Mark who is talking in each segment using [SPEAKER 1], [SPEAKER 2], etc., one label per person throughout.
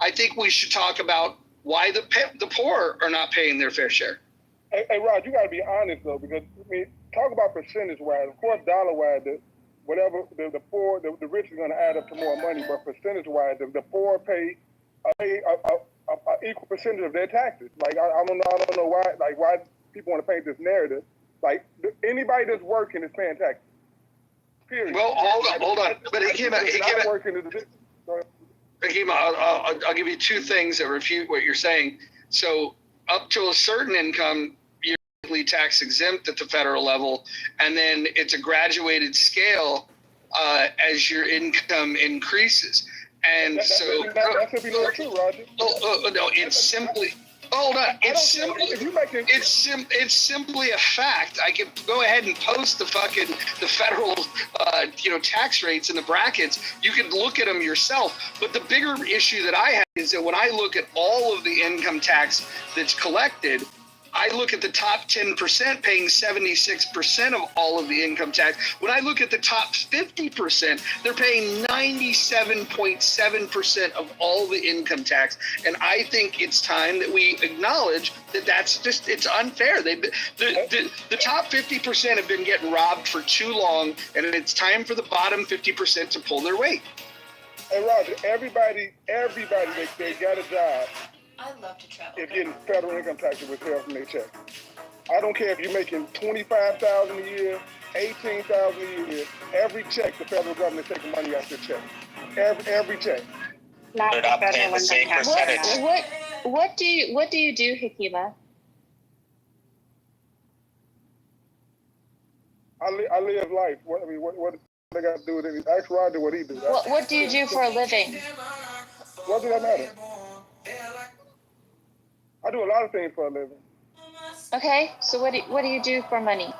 [SPEAKER 1] I think we should talk about why the poor are not paying their fair share.
[SPEAKER 2] Hey, Rod, you got to be honest though, because I mean, talk about percentage wise. Of course, dollar wise, whatever the poor, the rich is going to add up to more money, but percentage wise, the poor pay a equal percentage of their taxes. Like I don't know why people want to paint this narrative. Like anybody that's working is paying taxes. Period.
[SPEAKER 1] Well, hold on. But I'll give you two things that refute what you're saying. So up to a certain income, you're legally tax exempt at the federal level, and then it's a graduated scale as your income increases. And
[SPEAKER 2] that could be not true, Roger.
[SPEAKER 1] No, it's simply. Hold on. It's simply a fact. I can go ahead and post the federal tax rates and the brackets. You can look at them yourself. But the bigger issue that I have is that when I look at all of the income tax that's collected, I look at the top 10% paying 76% of all of the income tax. When I look at the top 50%, they're paying 97.7% of all the income tax. And I think it's time that we acknowledge that it's unfair. The top 50% have been getting robbed for too long, and it's time for the bottom 50% to pull their weight.
[SPEAKER 2] Hey, Roger, everybody, they got a job.
[SPEAKER 3] I love to travel.
[SPEAKER 2] If getting federal income tax withheld from their check. I don't care if you're making $25,000 a year, $18,000 a year. Every check, the federal government is taking money out your check. Every check.
[SPEAKER 4] Not the federal
[SPEAKER 5] the same percentage.
[SPEAKER 4] What do you do, Hakima?
[SPEAKER 2] I live life. What they got to do with it? Ask Roger what he does.
[SPEAKER 4] What do you do for a living?
[SPEAKER 2] What does that matter? I do a lot of things for a living.
[SPEAKER 4] Okay, so what do you do for money?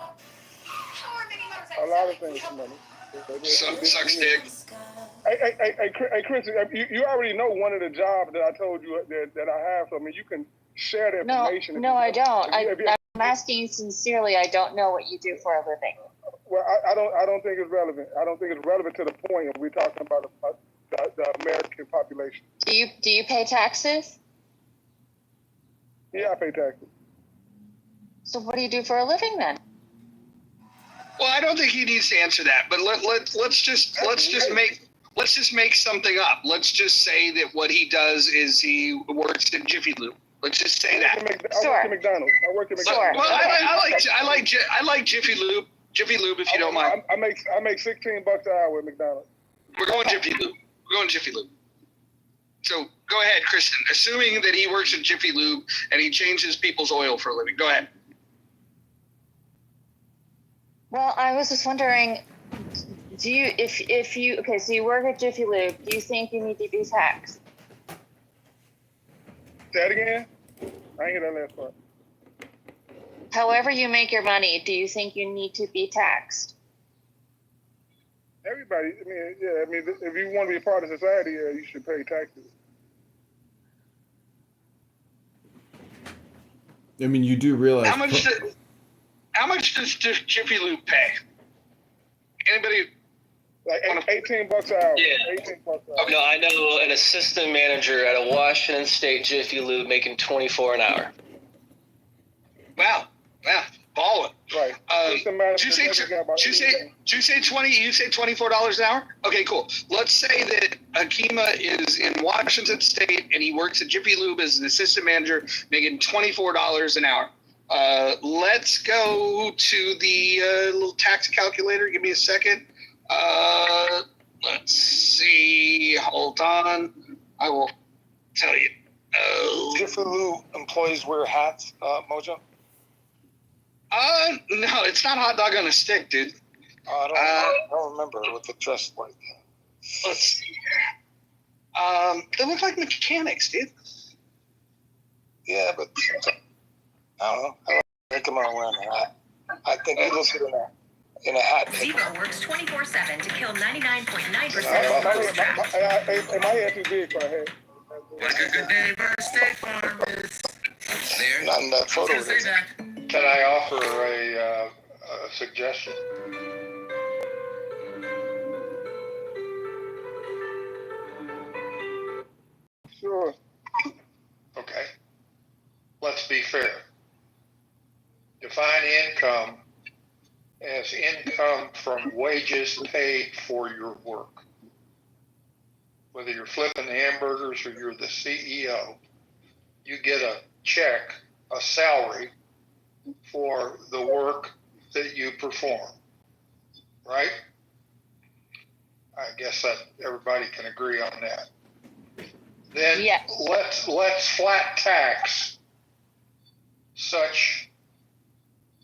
[SPEAKER 2] A lot of things for money.
[SPEAKER 1] Sucks dick.
[SPEAKER 2] Hey, Chris, you already know one of the jobs that I told you that I have. So I mean, you can share the information.
[SPEAKER 4] No, I don't. I'm asking you sincerely. I don't know what you do for a living.
[SPEAKER 2] Well, I don't think it's relevant. I don't think it's relevant to the point of we're talking about the American population.
[SPEAKER 4] Do you pay taxes?
[SPEAKER 2] Yeah, I pay taxes.
[SPEAKER 4] So what do you do for a living then?
[SPEAKER 1] Well, I don't think he needs to answer that. But let's just make something up. Let's just say that what he does is he works at Jiffy Lube. Let's just say that.
[SPEAKER 2] I work at McDonald's.
[SPEAKER 4] Sure.
[SPEAKER 1] Well, I like Jiffy Lube. Jiffy Lube, if you don't mind.
[SPEAKER 2] I make $16 an hour at McDonald's.
[SPEAKER 1] We're going Jiffy Lube. So go ahead, Kristen. Assuming that he works at Jiffy Lube and he changes people's oil for a living. Go ahead.
[SPEAKER 4] Well, I was just wondering, so you work at Jiffy Lube, do you think you need to be taxed?
[SPEAKER 2] Say that again? I ain't hear that last part.
[SPEAKER 4] However you make your money, do you think you need to be taxed?
[SPEAKER 2] Everybody, if you want to be a part of society, you should pay taxes.
[SPEAKER 6] I mean, you do realize
[SPEAKER 1] how much does Jiffy Lube pay? Anybody?
[SPEAKER 2] Like $18 an hour.
[SPEAKER 5] Yeah.
[SPEAKER 2] $18 an hour.
[SPEAKER 5] Okay. No, I know an assistant manager at a Washington State Jiffy Lube making $24 an hour.
[SPEAKER 1] Wow, balling.
[SPEAKER 2] Right.
[SPEAKER 1] Did you say $24 an hour? Okay, cool. Let's say that Hakima is in Washington State and he works at Jiffy Lube as an assistant manager, making $24 an hour. Let's go to the little tax calculator. Give me a second. Let's see. Hold on. I will tell you.
[SPEAKER 7] Jiffy Lube employees wear hats, Mojo?
[SPEAKER 1] No, it's not hot dog on a stick, dude.
[SPEAKER 7] I don't remember what the dress like.
[SPEAKER 1] Let's see. They look like mechanics, dude.
[SPEAKER 7] Yeah, but I don't know. I think I'm wearing a hat. I think he looks good in a hat.
[SPEAKER 3] Zero works 24/7 to kill 99.9% of
[SPEAKER 2] most traps. My head too big for a head.
[SPEAKER 8] Like a good neighbor, State Farm is there.
[SPEAKER 7] Not in that photo.
[SPEAKER 9] Can I offer a suggestion?
[SPEAKER 2] Sure.
[SPEAKER 9] fair. Define income as income from wages paid for your work. Whether you're flipping hamburgers or you're the CEO, you get a check, a salary for the work that you perform, right? I guess that everybody can agree on that. Then
[SPEAKER 4] Yes.
[SPEAKER 9] let's flat tax such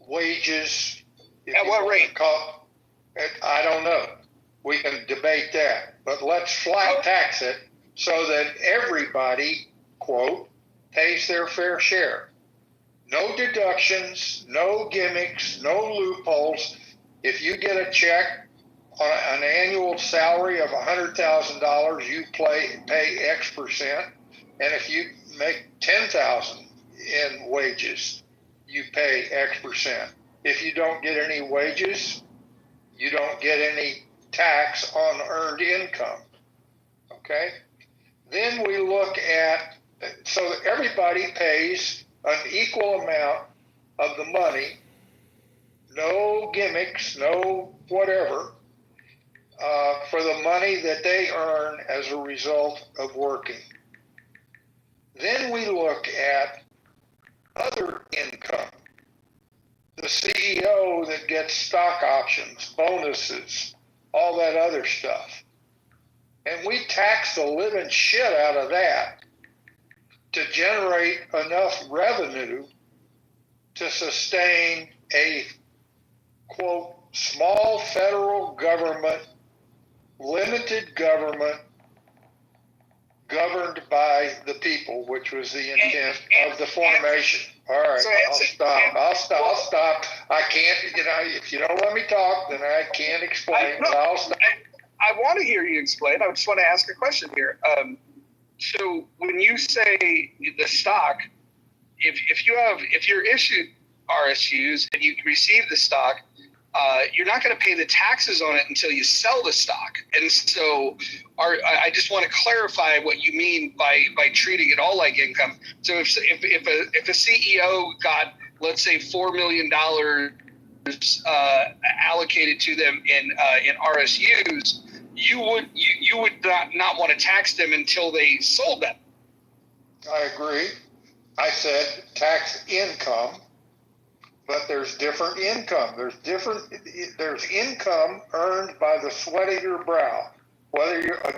[SPEAKER 9] wages.
[SPEAKER 1] At what rate?
[SPEAKER 9] I don't know. We can debate that, but let's flat tax it so that everybody, quote, pays their fair share. No deductions, no gimmicks, no loopholes. If you get a check on an annual salary of $100,000, you pay X%, and if you make $10,000 in wages, you pay X%. If you don't get any wages, you don't get any tax on earned income. Okay? Then we look at, so that everybody pays an equal amount of the money, no gimmicks, no whatever, for the money that they earn as a result of working. Then we look at other income. The CEO that gets stock options, bonuses, all that other stuff. And we tax the living shit out of that to generate enough revenue to sustain a, quote, small federal government, limited government, governed by the people, which was the intent of the formation. All right, I'll stop. I can't, if you don't let me talk, then I can't explain. I'll stop.
[SPEAKER 1] I want to hear you explain. I just want to ask a question here. So when you say the stock, if you're issued RSUs and you receive the stock, you're not going to pay the taxes on it until you sell the stock. And so I just want to clarify what you mean by treating it all like income. So if a CEO got, let's say, $4 million allocated to them in RSUs, you would not want to tax them until they sold them.
[SPEAKER 9] I agree. I said tax income, but there's different income. There's income earned by the sweat of your brow. Whether you're a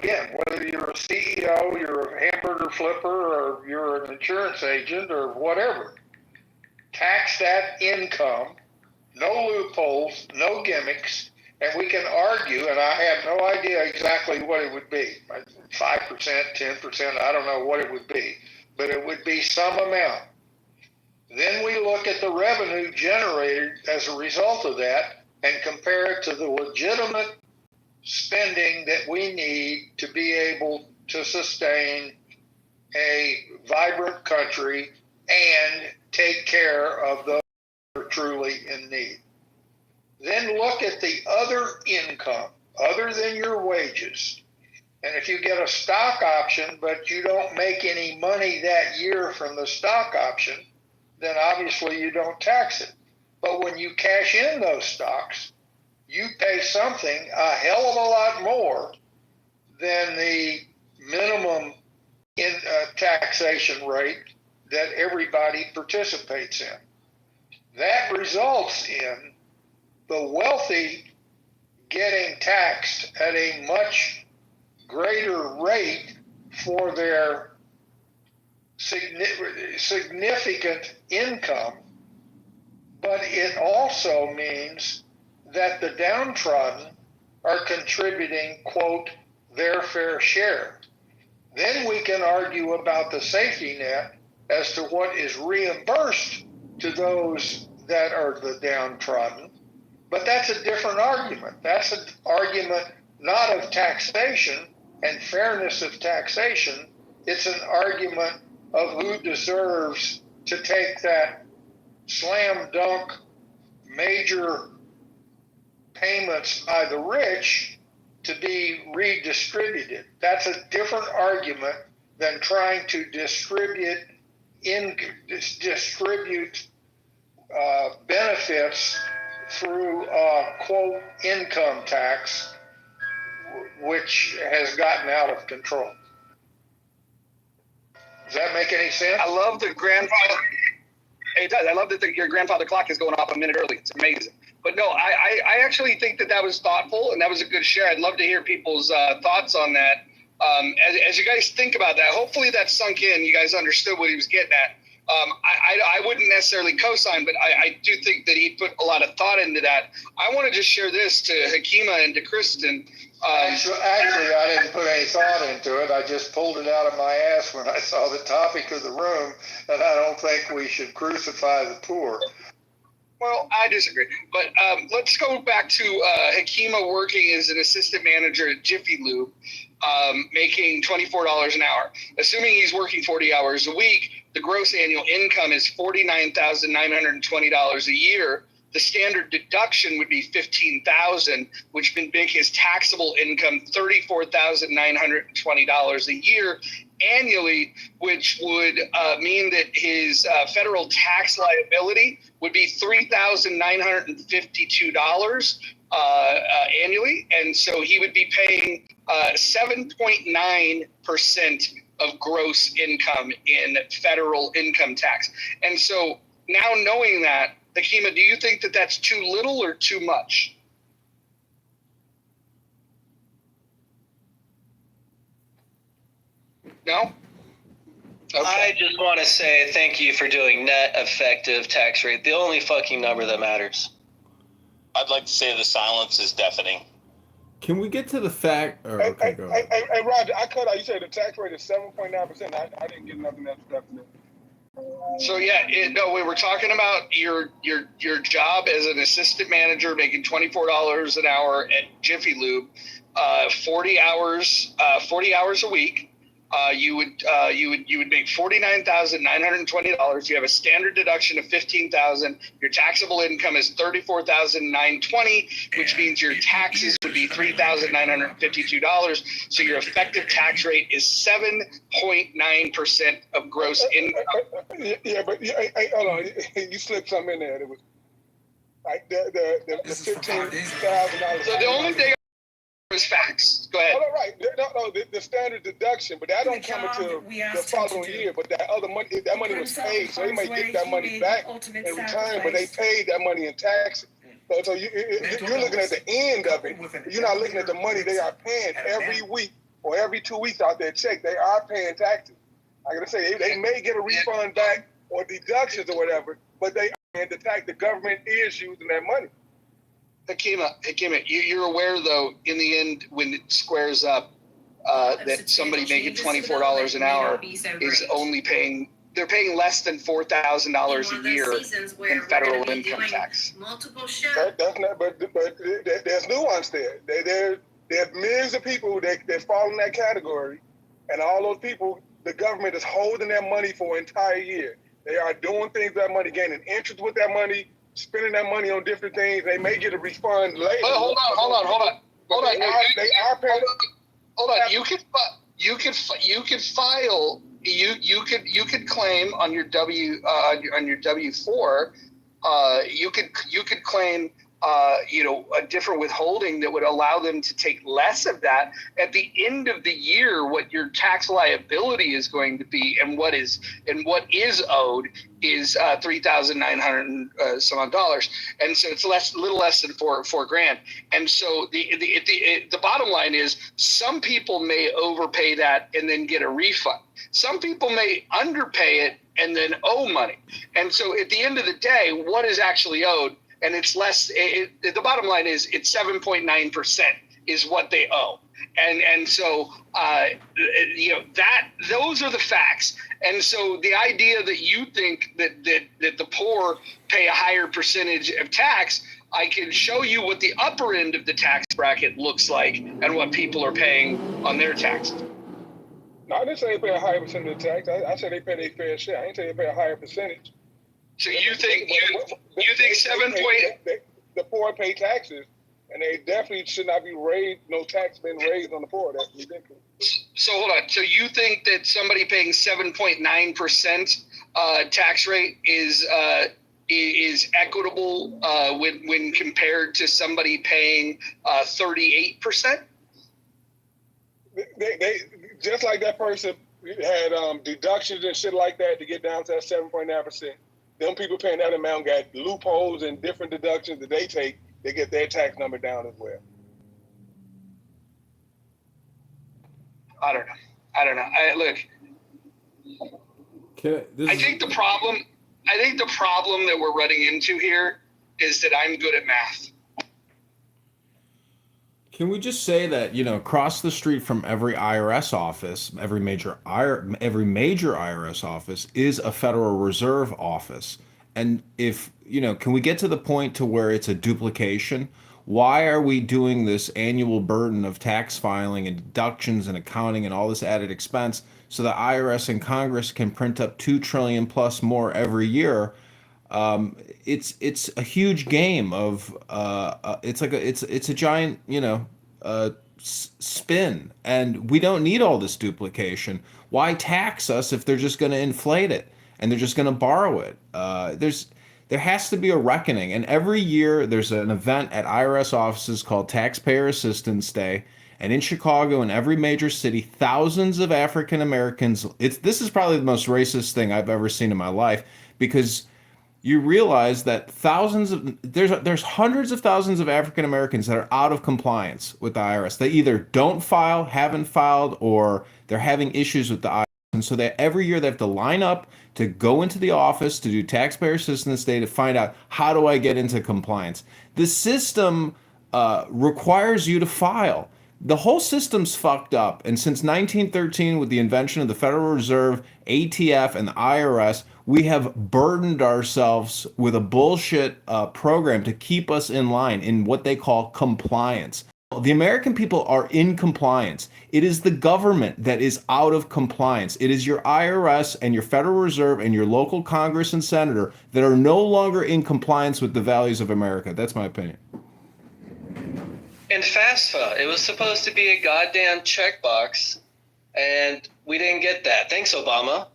[SPEAKER 9] CEO, you're a hamburger flipper, or you're an insurance agent, or whatever. Tax that income, no loopholes, no gimmicks, and we can argue, and I have no idea exactly what it would be, 5%, 10%, I don't know what it would be, but it would be some amount. Then we look at the revenue generated as a result of that and compare it to the legitimate spending that we need to be able to sustain a vibrant country and take care of those who are truly in need. Then look at the other income, other than your wages. And if you get a stock option, but you don't make any money that year from the stock option, then obviously you don't tax it. But when you cash in those stocks, you pay something a hell of a lot more than the minimum taxation rate that everybody participates in. That results in the wealthy getting taxed at a much greater rate for their significant income, but it also means that the downtrodden are contributing, quote, their fair share. Then we can argue about the safety net as to what is reimbursed to those that are the downtrodden. But that's a different argument. That's an argument not of taxation and fairness of taxation. It's an argument of who deserves to take that slam dunk major payments by the rich to be redistributed. That's a different argument than trying to distribute distribute benefits through quote income tax, which has gotten out of control. Does that make any sense?
[SPEAKER 1] I love the grandfather. It does. I love that your grandfather clock is going off a minute early. It's amazing. But no, I actually think that was thoughtful and that was a good share. I'd love to hear people's thoughts on that. As you guys think about that, hopefully that sunk in. You guys understood what he was getting at. I wouldn't necessarily co-sign, but I do think that he put a lot of thought into that. I want to just share this to Hakima and to Kristen.
[SPEAKER 9] Actually, I didn't put any thought into it. I just pulled it out of my ass when I saw the topic of the room, and I don't think we should crucify the poor.
[SPEAKER 1] Well, I disagree. But let's go back to Hakima working as an assistant manager at Jiffy Lube, making $24 an hour. Assuming he's working 40 hours a week, the gross annual income is $49,920 a year. The standard deduction would be $15,000, which would make his taxable income $34,920 a year annually, which would mean that his federal tax liability would be $3,952 annually, and so he would be paying 7.9% of gross income in federal income tax. And so now knowing that, Hakima, do you think that that's too little or too much? No? Okay.
[SPEAKER 5] I just want to say thank you for doing net effective tax rate, the only fucking number that matters.
[SPEAKER 10] I'd like to say the silence is deafening.
[SPEAKER 6] Can we get to the fact? Or, okay, go ahead.
[SPEAKER 2] Hey, Roger, I cut out. You said the tax rate is 7.9%. I didn't get nothing else definite.
[SPEAKER 1] So yeah, we were talking about your job as an assistant manager making $24 an hour at Jiffy Lube, 40 hours a week. You would make $49,920. You have a standard deduction of $15,000. Your taxable income is $34,920, which means your taxes would be $3,952. So your effective tax rate is 7.9% of gross income.
[SPEAKER 2] Yeah, but hold on, you slipped something in there. It was like the $15,000.
[SPEAKER 1] So the only thing is facts. Go ahead.
[SPEAKER 2] Oh, right. No, the standard deduction, but that don't come until the following year. But that other money, that money was paid, so they might get that money back in return. But they paid that money in taxes. So you're looking at the end of it. You're not looking at the money they are paying every week or every 2 weeks out their check. They are paying taxes. I gotta say, they may get a refund back or deductions or whatever, but they and the tax. The government is using that money.
[SPEAKER 1] Hakima, you're aware, though, in the end, when it squares up, that somebody making $24 an hour is only paying, they're paying less than $4,000 a year in federal income tax.
[SPEAKER 2] That's not, but there's nuance there. There's millions of people that fall in that category, and all those people, the government is holding their money for an entire year. They are doing things with that money, gaining interest with that money, spending that money on different things. They may get a refund later.
[SPEAKER 1] But hold on.
[SPEAKER 2] They are paying.
[SPEAKER 1] Hold on. You could file. You could claim on your W-4. You could claim a different withholding that would allow them to take less of that at the end of the year. What your tax liability is going to be and what is owed is $3,900 some odd dollars, and so it's a little less than four grand. And so the bottom line is some people may overpay that and then get a refund. Some people may underpay it and then owe money. And so at the end of the day, what is actually owed? And it's less. The bottom line is it's 7.9% is what they owe, and so those are the facts. And so the idea that you think that the poor pay a higher percentage of tax, I can show you what the upper end of the tax bracket looks like and what people are paying on their taxes.
[SPEAKER 2] No, I didn't say they pay a higher percentage of tax. I said they pay their fair share. I didn't say they pay a higher percentage.
[SPEAKER 1] So you think 7
[SPEAKER 2] the poor pay taxes, and they definitely should not be raised. No tax being raised on the poor. That's ridiculous.
[SPEAKER 1] So hold on. So you think that somebody paying 7.9% tax rate is equitable when compared to somebody paying 38%?
[SPEAKER 2] They just like that person had deductions and shit like that to get down to that 7.9%. Them people paying that amount got loopholes and different deductions that they take. They get their tax number down as well.
[SPEAKER 1] I don't know. I think the problem that we're running into here is that I'm good at math.
[SPEAKER 6] Can we just say that, across the street from every IRS office, every major IRS office is a Federal Reserve office? And if, can we get to the point to where it's a duplication? Why are we doing this annual burden of tax filing and deductions and accounting and all this added expense so the IRS and Congress can print up 2 trillion plus more every year? It's a huge game of it's a giant spin, and we don't need all this duplication. Why tax us if they're just going to inflate it and they're just going to borrow it? There has to be a reckoning, and every year there's an event at IRS offices called Taxpayer Assistance Day. And in Chicago and every major city, thousands of African Americans. This is probably the most racist thing I've ever seen in my life, because you realize that there's hundreds of thousands of African Americans that are out of compliance with the IRS. They either don't file, haven't filed, or they're having issues with the IRS. And so that every year they have to line up to go into the office to do Taxpayer Assistance Day to find out, how do I get into compliance? The system requires you to file. The whole system's fucked up. And since 1913, with the invention of the Federal Reserve, ATF, and the IRS, we have burdened ourselves with a bullshit program to keep us in line in what they call compliance. The American people are in compliance. It is the government that is out of compliance. It is your IRS and your Federal Reserve and your local Congress and senator that are no longer in compliance with the values of America. That's my opinion.
[SPEAKER 5] And FAFSA, it was supposed to be a goddamn checkbox, and we didn't get that. Thanks, Obama.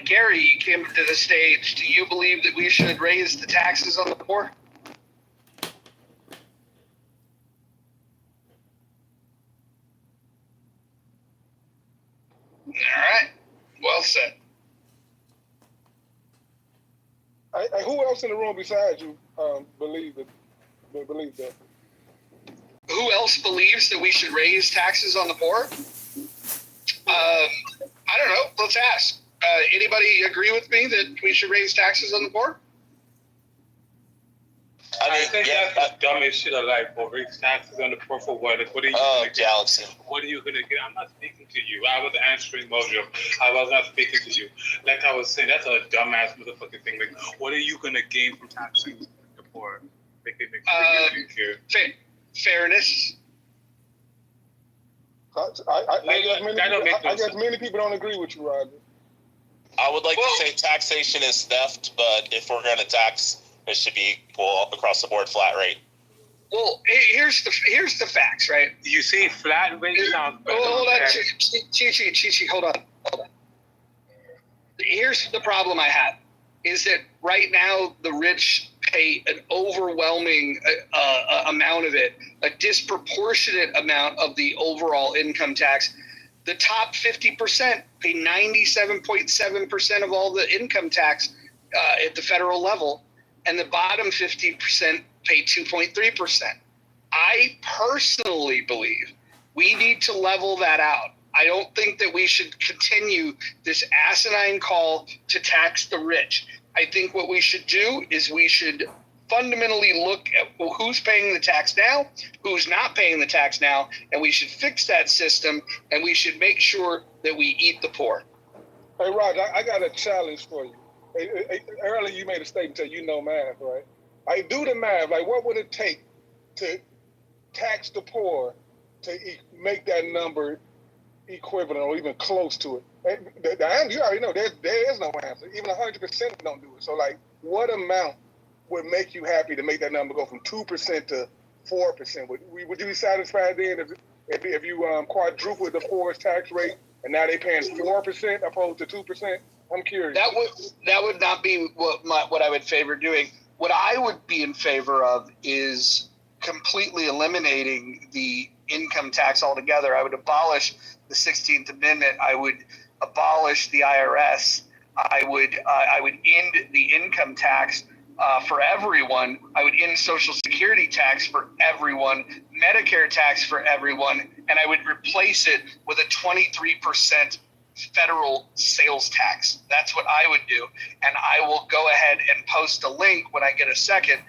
[SPEAKER 1] Gary, you came to the stage. Do you believe that we should raise the taxes on the poor? All right. Well said.
[SPEAKER 2] Who else in the room besides you believe that?
[SPEAKER 1] Who else believes that we should raise taxes on the poor? I don't know. Let's ask. Anybody agree with me that we should raise taxes on the poor?
[SPEAKER 8] I think that's the dumbest shit alive. For raise taxes on the poor for what? What are you gonna
[SPEAKER 10] Galaxy.
[SPEAKER 8] What are you gonna get? I'm not speaking to you. I was answering Mojo. I was not speaking to you. Like I was saying, that's a dumbass motherfucking thing. Like, what are you gonna gain from taxing the poor?
[SPEAKER 1] Fairness.
[SPEAKER 2] I guess many people don't agree with you, Roger.
[SPEAKER 10] I would like to say taxation is theft, but if we're going to tax, it should be equal across the board, flat rate.
[SPEAKER 1] Well, here's the facts, right?
[SPEAKER 8] You see, flat rate sounds better.
[SPEAKER 1] Hold on, Chi, hold on. Here's the problem I have, is that right now the rich pay an overwhelming amount of it, a disproportionate amount of the overall income tax. The top 50% pay 97.7% of all the income tax at the federal level, and the bottom 50% pay 2.3%. I personally believe we need to level that out. I don't think that we should continue this asinine call to tax the rich. I think what we should do is we should fundamentally look at who's paying the tax now, who's not paying the tax now, and we should fix that system, and we should make sure that we eat the poor.
[SPEAKER 2] Hey, Roger, I got a challenge for you. Earlier you made a statement that you know math, right? I do the math. Like, what would it take to tax the poor to make that number equivalent or even close to it? The answer, you already know, there is no answer. Even 100% don't do it. So, like, what amount would make you happy to make that number go from 2% to 4%. Would you be satisfied then if you quadruple the poor's tax rate and now they paying 4% opposed to 2%? I'm curious.
[SPEAKER 1] That would not be what I would favor doing. What I would be in favor of is completely eliminating the income tax altogether. I would abolish the 16th Amendment. I would abolish the IRS. I would end the income tax for everyone. I would end Social Security tax for everyone, Medicare tax for everyone, and I would replace it with a 23% federal sales tax. That's what I would do. And I will go ahead and post a link when I get a second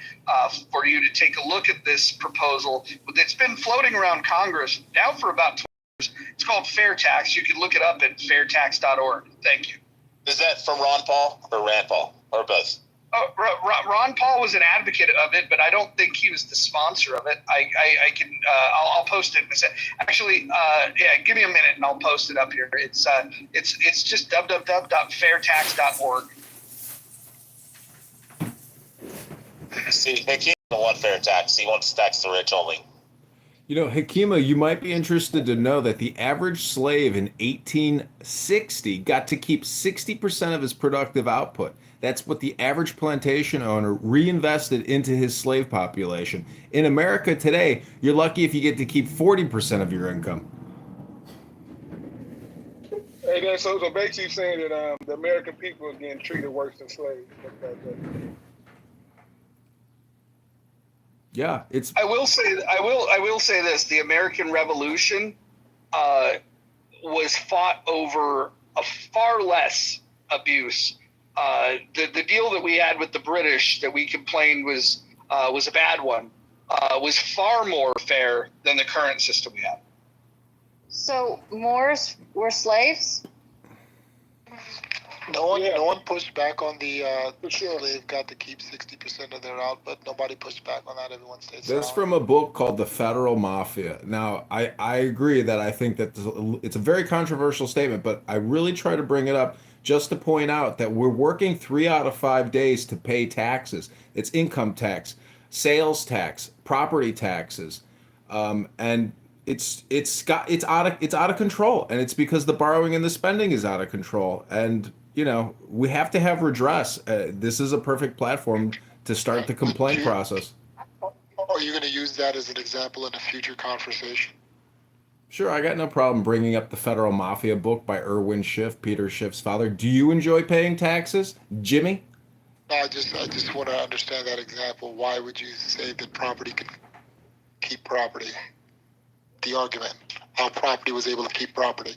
[SPEAKER 1] for you to take a look at this proposal. It's been floating around Congress now for about 20 years. It's called Fair Tax. You can look it up at fairtax.org. Thank you.
[SPEAKER 10] Is that from Ron Paul or Rand Paul or both?
[SPEAKER 1] Ron Paul was an advocate of it, but I don't think he was the sponsor of it. I can I'll post it. Actually, give me a minute and I'll post it up here. It's just www.fairtax.org.
[SPEAKER 10] See, Hakeem doesn't want fair tax. He wants to tax the rich only.
[SPEAKER 6] You know, Hakima, you might be interested to know that the average slave in 1860 got to keep 60% of his productive output. That's what the average plantation owner reinvested into his slave population. In America today, you're lucky if you get to keep 40% of your income.
[SPEAKER 2] Hey, then, so basically saying that the American people are getting treated worse than slaves.
[SPEAKER 6] Yeah, it's.
[SPEAKER 1] I will say this: the American Revolution was fought over a far less abuse. The deal that we had with the British that we complained was a bad one. Was far more fair than the current system we have.
[SPEAKER 4] So Moors were slaves?
[SPEAKER 7] No one pushed back on the slave got to keep 60% of their output. Nobody pushed back on that. Everyone stayed
[SPEAKER 6] That's
[SPEAKER 7] silent.
[SPEAKER 6] from a book called The Federal Mafia. Now, I agree that I think that it's a very controversial statement, but I really try to bring it up just to point out that we're working 3 out of 5 days to pay taxes. It's income tax, sales tax, property taxes, and it's out of control, and it's because the borrowing and the spending is out of control, and you know we have to have redress. This is a perfect platform to start the complaint process.
[SPEAKER 7] Are you going to use that as an example in a future conversation?
[SPEAKER 6] Sure, I got no problem bringing up the Federal Mafia book by Irwin Schiff, Peter Schiff's father. Do you enjoy paying taxes, Jimmy?
[SPEAKER 7] No, I just want to understand that example. Why would you say that property can keep property? The argument, how property was able to keep property,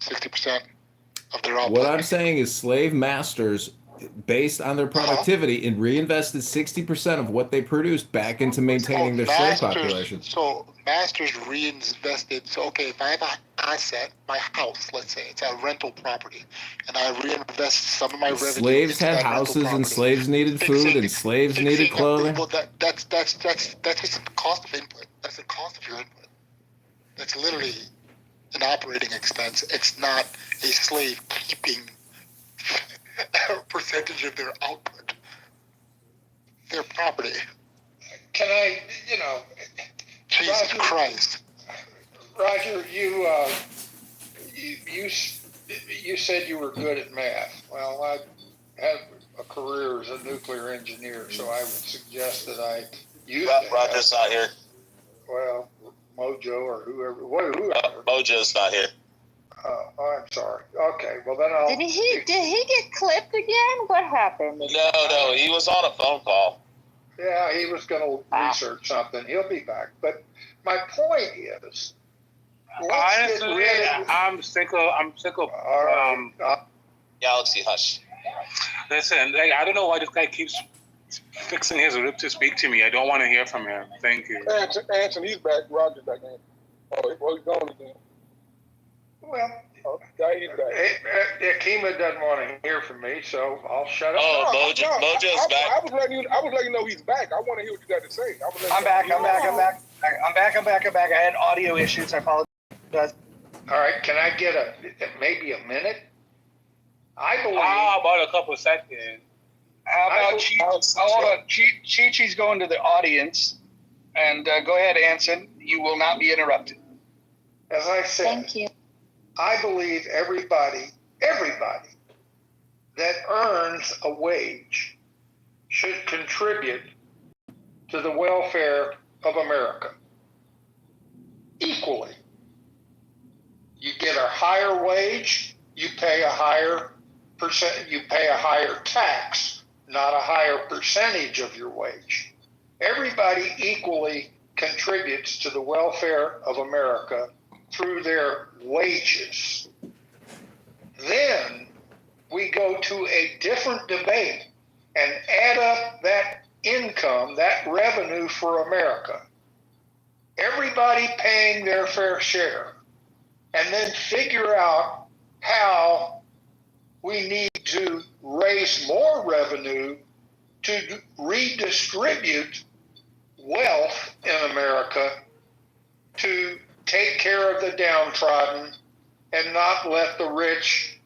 [SPEAKER 7] 60% of their output.
[SPEAKER 6] What I'm saying is slave masters, based on their productivity, and reinvested 60% of what they produced back into maintaining their slave population.
[SPEAKER 7] So masters reinvested. So okay, if I have an asset, my house, let's say it's a rental property, and I reinvest some of my revenue.
[SPEAKER 6] Slaves had houses, and slaves needed food, and slaves needed clothing.
[SPEAKER 7] Well, that's just the cost of input. That's the cost of your input. That's literally an operating expense. It's not a slave keeping a percentage of their output, their property.
[SPEAKER 9] Can I,
[SPEAKER 7] Jesus Christ.
[SPEAKER 9] Roger, you said you were good at math. Well, I have a career as a nuclear engineer, so I would suggest that I use that.
[SPEAKER 10] Roger's not here.
[SPEAKER 9] Well, Mojo or whoever.
[SPEAKER 10] Mojo's not here.
[SPEAKER 9] I'm sorry. Okay, well then I'll.
[SPEAKER 4] Did he get clipped again? What happened?
[SPEAKER 10] No, he was on a phone call.
[SPEAKER 9] Yeah, he was going to research something. He'll be back. But my point is,
[SPEAKER 8] honestly, I'm sick of.
[SPEAKER 10] Galaxy Hush.
[SPEAKER 8] Listen, I don't know why this guy keeps fixing his lip to speak to me. I don't want to hear from him. Thank you.
[SPEAKER 2] Anthony's back. Roger's back in. He's gone again.
[SPEAKER 9] Well,
[SPEAKER 2] he's back.
[SPEAKER 9] Akima doesn't want to hear from me, so I'll shut up.
[SPEAKER 10] Oh, Mojo's back.
[SPEAKER 2] I was letting you know he's back. I want to hear what you got to say.
[SPEAKER 1] I'm back. I had audio issues. I apologize.
[SPEAKER 9] All right, can I get maybe a minute? I believe.
[SPEAKER 8] How about a couple seconds?
[SPEAKER 1] How about hold on? Chi-Chi's going to the audience, And go ahead, Anson. You will not be interrupted.
[SPEAKER 9] As I said,
[SPEAKER 4] Thank you.
[SPEAKER 9] I believe everybody that earns a wage should contribute to the welfare of America equally. You get a higher wage, you pay a higher tax, not a higher percentage of your wage. Everybody equally contributes to the welfare of America through their wages. Then we go to a different debate and add up that income, that revenue for America. Everybody paying their fair share, and then figure out how we need to raise more revenue to redistribute wealth in America to take care of the downtrodden and not let the rich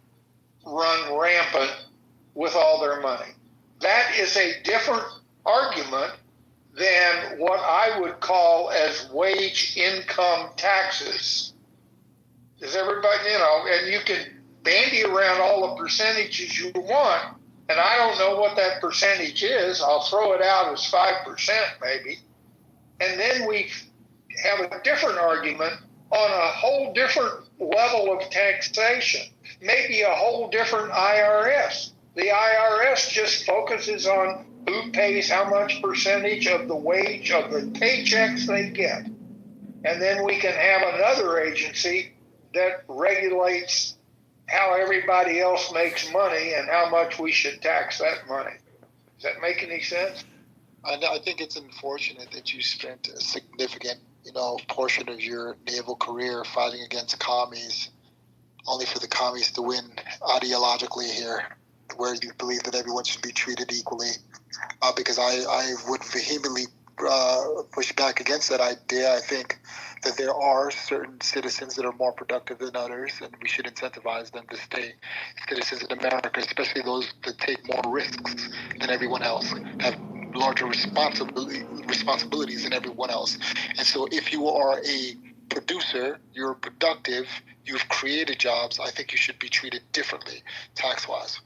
[SPEAKER 9] run rampant with all their money. That is a different argument than what I would call as wage income taxes. Is everybody, and you can bandy around all the percentages you want, and I don't know what that percentage is. I'll throw it out as 5% maybe. And then we have a different argument on a whole different level of taxation, maybe a whole different IRS. The IRS just focuses on who pays how much percentage of the wage of the paychecks they get. And then we can have another agency that regulates how everybody else makes money and how much we should tax that money. Does that make any sense?
[SPEAKER 7] I think it's unfortunate that you spent a significant, portion of your naval career fighting against commies, only for the commies to win ideologically here, where you believe that everyone should be treated equally. Because I would vehemently push back against that idea. I think that there are certain citizens that are more productive than others, and we should incentivize them to stay citizens in America, especially those that take more risks than everyone else, have larger responsibilities than everyone else. And so if you are a producer, you're productive, you've created jobs, I think you should be treated differently tax-wise.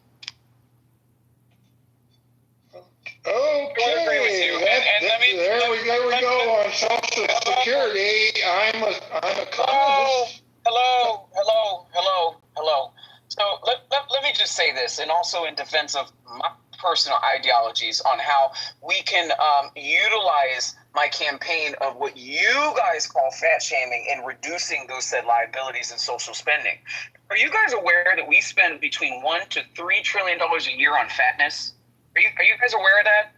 [SPEAKER 9] Okay,
[SPEAKER 10] agree with you.
[SPEAKER 9] There we go on Social Security. I'm a communist.
[SPEAKER 11] Hello. So let me just say this, and also in defense of my personal ideologies on how we can utilize my campaign of what you guys call fat shaming and reducing those said liabilities and social spending. Are you guys aware that we spend between $1 to $3 trillion a year on fatness? Are you guys aware of that?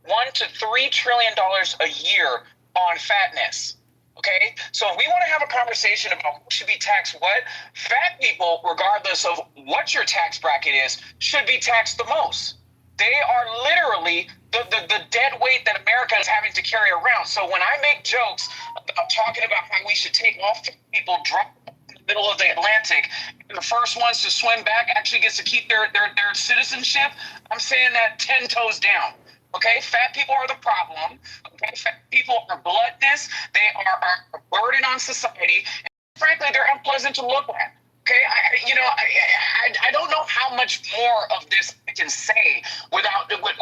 [SPEAKER 11] $1 to $3 trillion a year on fatness. Okay, so if we want to have a conversation about who should be taxed what, fat people, regardless of what your tax bracket is, should be taxed the most. They are literally the dead weight that America is having to carry around. So when I make jokes about talking about how we should take all people, drop in the middle of the Atlantic, and the first ones to swim back actually gets to keep their citizenship, I'm saying that 10 toes down. Okay, fat people are the problem. Okay, fat people are gluttonous. They are a burden on society. And frankly, they're unpleasant to look at. Okay, I don't know how much more of this I can say without, am I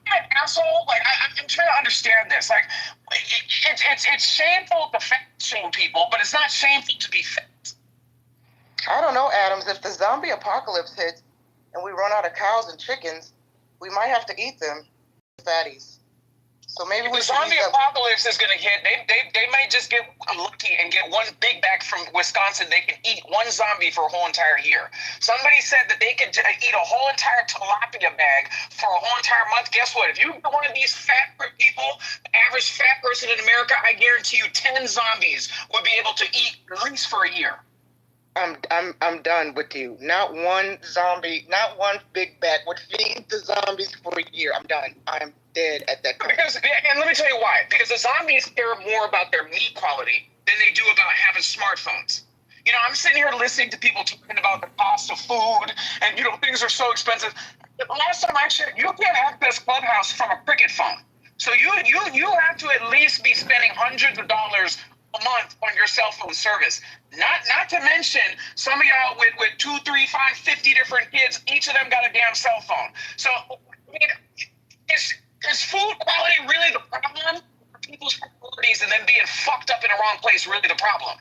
[SPEAKER 11] an asshole? Like, I'm trying to understand this. Like, it's shameful to fat shame people, but it's not shameful to be fat.
[SPEAKER 12] I don't know, Adams. If the zombie apocalypse hits and we run out of cows and chickens, we might have to eat them, fatties. So maybe
[SPEAKER 11] the zombie apocalypse is going to hit. They might just get lucky and get one big bag from Wisconsin. They can eat one zombie for a whole entire year. Somebody said that they could eat a whole entire tilapia bag for a whole entire month. Guess what? If you're one of these fat people, the average fat person in America, I guarantee you 10 zombies would be able to eat at least for a year.
[SPEAKER 12] I'm done with you. Not one zombie, not one big bag would feed the zombies for a year. I'm done. I'm dead at that point.
[SPEAKER 11] And let me tell you why. Because the zombies care more about their meat quality than they do about having smartphones. I'm sitting here listening to people talking about the cost of food and, things are so expensive. The last time I checked, you can't access Clubhouse from a Cricket phone. So you have to at least be spending hundreds of dollars a month on your cell phone service. Not to mention some of y'all with 2, 3, 5, 50 different kids. Each of them got a damn cell phone. So I mean, is food quality really the problem? Or people's priorities and then being fucked up in the wrong place really the problem?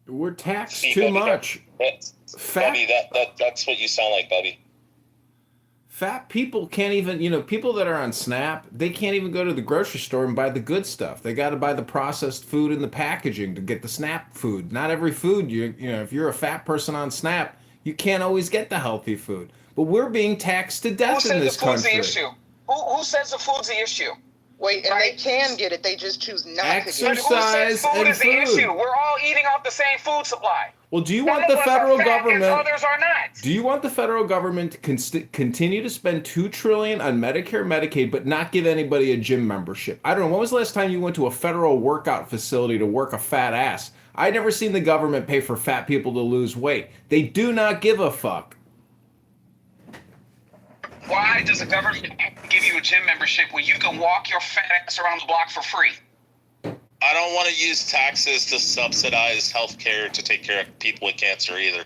[SPEAKER 6] We're taxed too much.
[SPEAKER 10] Bubby, that's what you sound like, Bubby.
[SPEAKER 6] Fat people can't even, people that are on SNAP, they can't even go to the grocery store and buy the good stuff. They got to buy the processed food and the packaging to get the SNAP food. Not every food, if you're a fat person on SNAP, you can't always get the healthy food. But we're being taxed to death in this country.
[SPEAKER 11] Who says the food's the issue? Who says the food's the issue?
[SPEAKER 12] Wait, and they can get it. They just choose not to get it.
[SPEAKER 6] Exercise and
[SPEAKER 11] Food is the
[SPEAKER 6] food.
[SPEAKER 11] issue. We're all eating off the same food supply.
[SPEAKER 6] Well, do you want the federal government?
[SPEAKER 11] Others are not.
[SPEAKER 6] Do you want the federal government to continue to spend $2 trillion on Medicare, Medicaid, but not give anybody a gym membership? I don't know. When was the last time you went to a federal workout facility to work a fat ass? I've never seen the government pay for fat people to lose weight. They do not give a fuck.
[SPEAKER 11] Why does the government give you a gym membership when you can walk your fat ass around the block for free?
[SPEAKER 10] I don't want to use taxes to subsidize health care to take care of people with cancer either.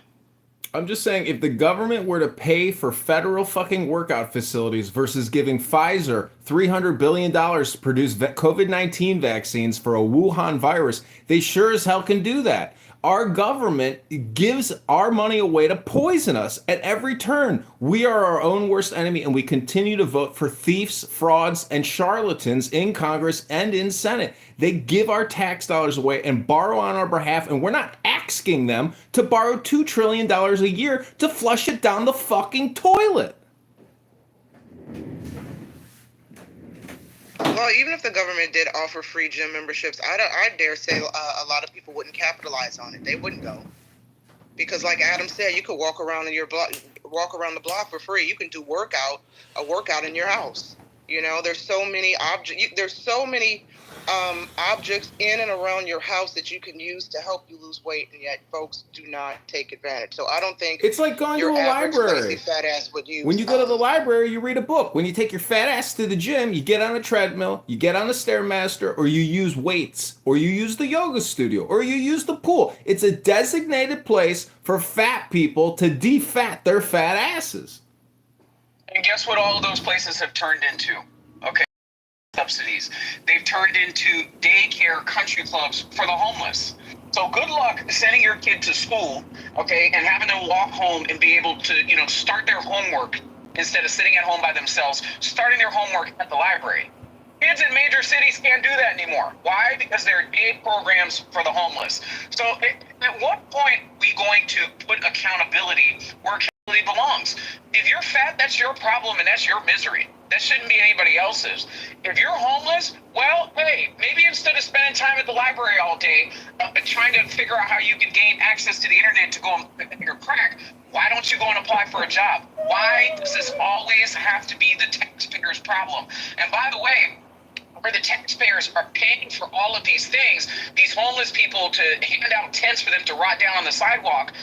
[SPEAKER 6] I'm just saying, if the government were to pay for federal fucking workout facilities versus giving Pfizer $300 billion to produce COVID-19 vaccines for a Wuhan virus, they sure as hell can do that. Our government gives our money away to poison us at every turn. We are our own worst enemy, and we continue to vote for thieves, frauds, and charlatans in Congress and in Senate. They give our tax dollars away and borrow on our behalf, and we're not asking them to borrow $2 trillion a year to flush it down the fucking toilet.
[SPEAKER 12] Well, even if the government did offer free gym memberships, I dare say a lot of people wouldn't capitalize on it. They wouldn't go, because, like Adam said, you could walk around the block for free. You can do a workout in your house. There's so many objects in and around your house that you can use to help you lose weight, and yet folks do not take advantage. So I don't think
[SPEAKER 6] it's like going to a library.
[SPEAKER 12] Fat ass would use.
[SPEAKER 6] When you go to the library, you read a book. When you take your fat ass to the gym, you get on a treadmill, you get on a Stairmaster, or you use weights, or you use the yoga studio, or you use the pool. It's a designated place for fat people to defat their fat asses.
[SPEAKER 11] And guess what all of those places have turned into? Okay. Subsidies. They've turned into daycare country clubs for the homeless. So good luck sending your kid to school, okay, and having them walk home and be able to, start their homework instead of sitting at home by themselves, starting their homework at the library. Kids in major cities can't do that anymore. Why? Because there are day programs for the homeless. So at what point are we going to put accountability where accountability belongs? If you're fat, that's your problem and that's your misery. That shouldn't be anybody else's. If you're homeless, well, hey, maybe instead of spending time at the library all day trying to figure out how you can gain access to the internet to go and pick your crack, why don't you go and apply for a job? Why does this always have to be the taxpayer's problem? And by the way, where the taxpayers are paying for all of these things, these homeless people to hand out tents for them to rot down on the sidewalk.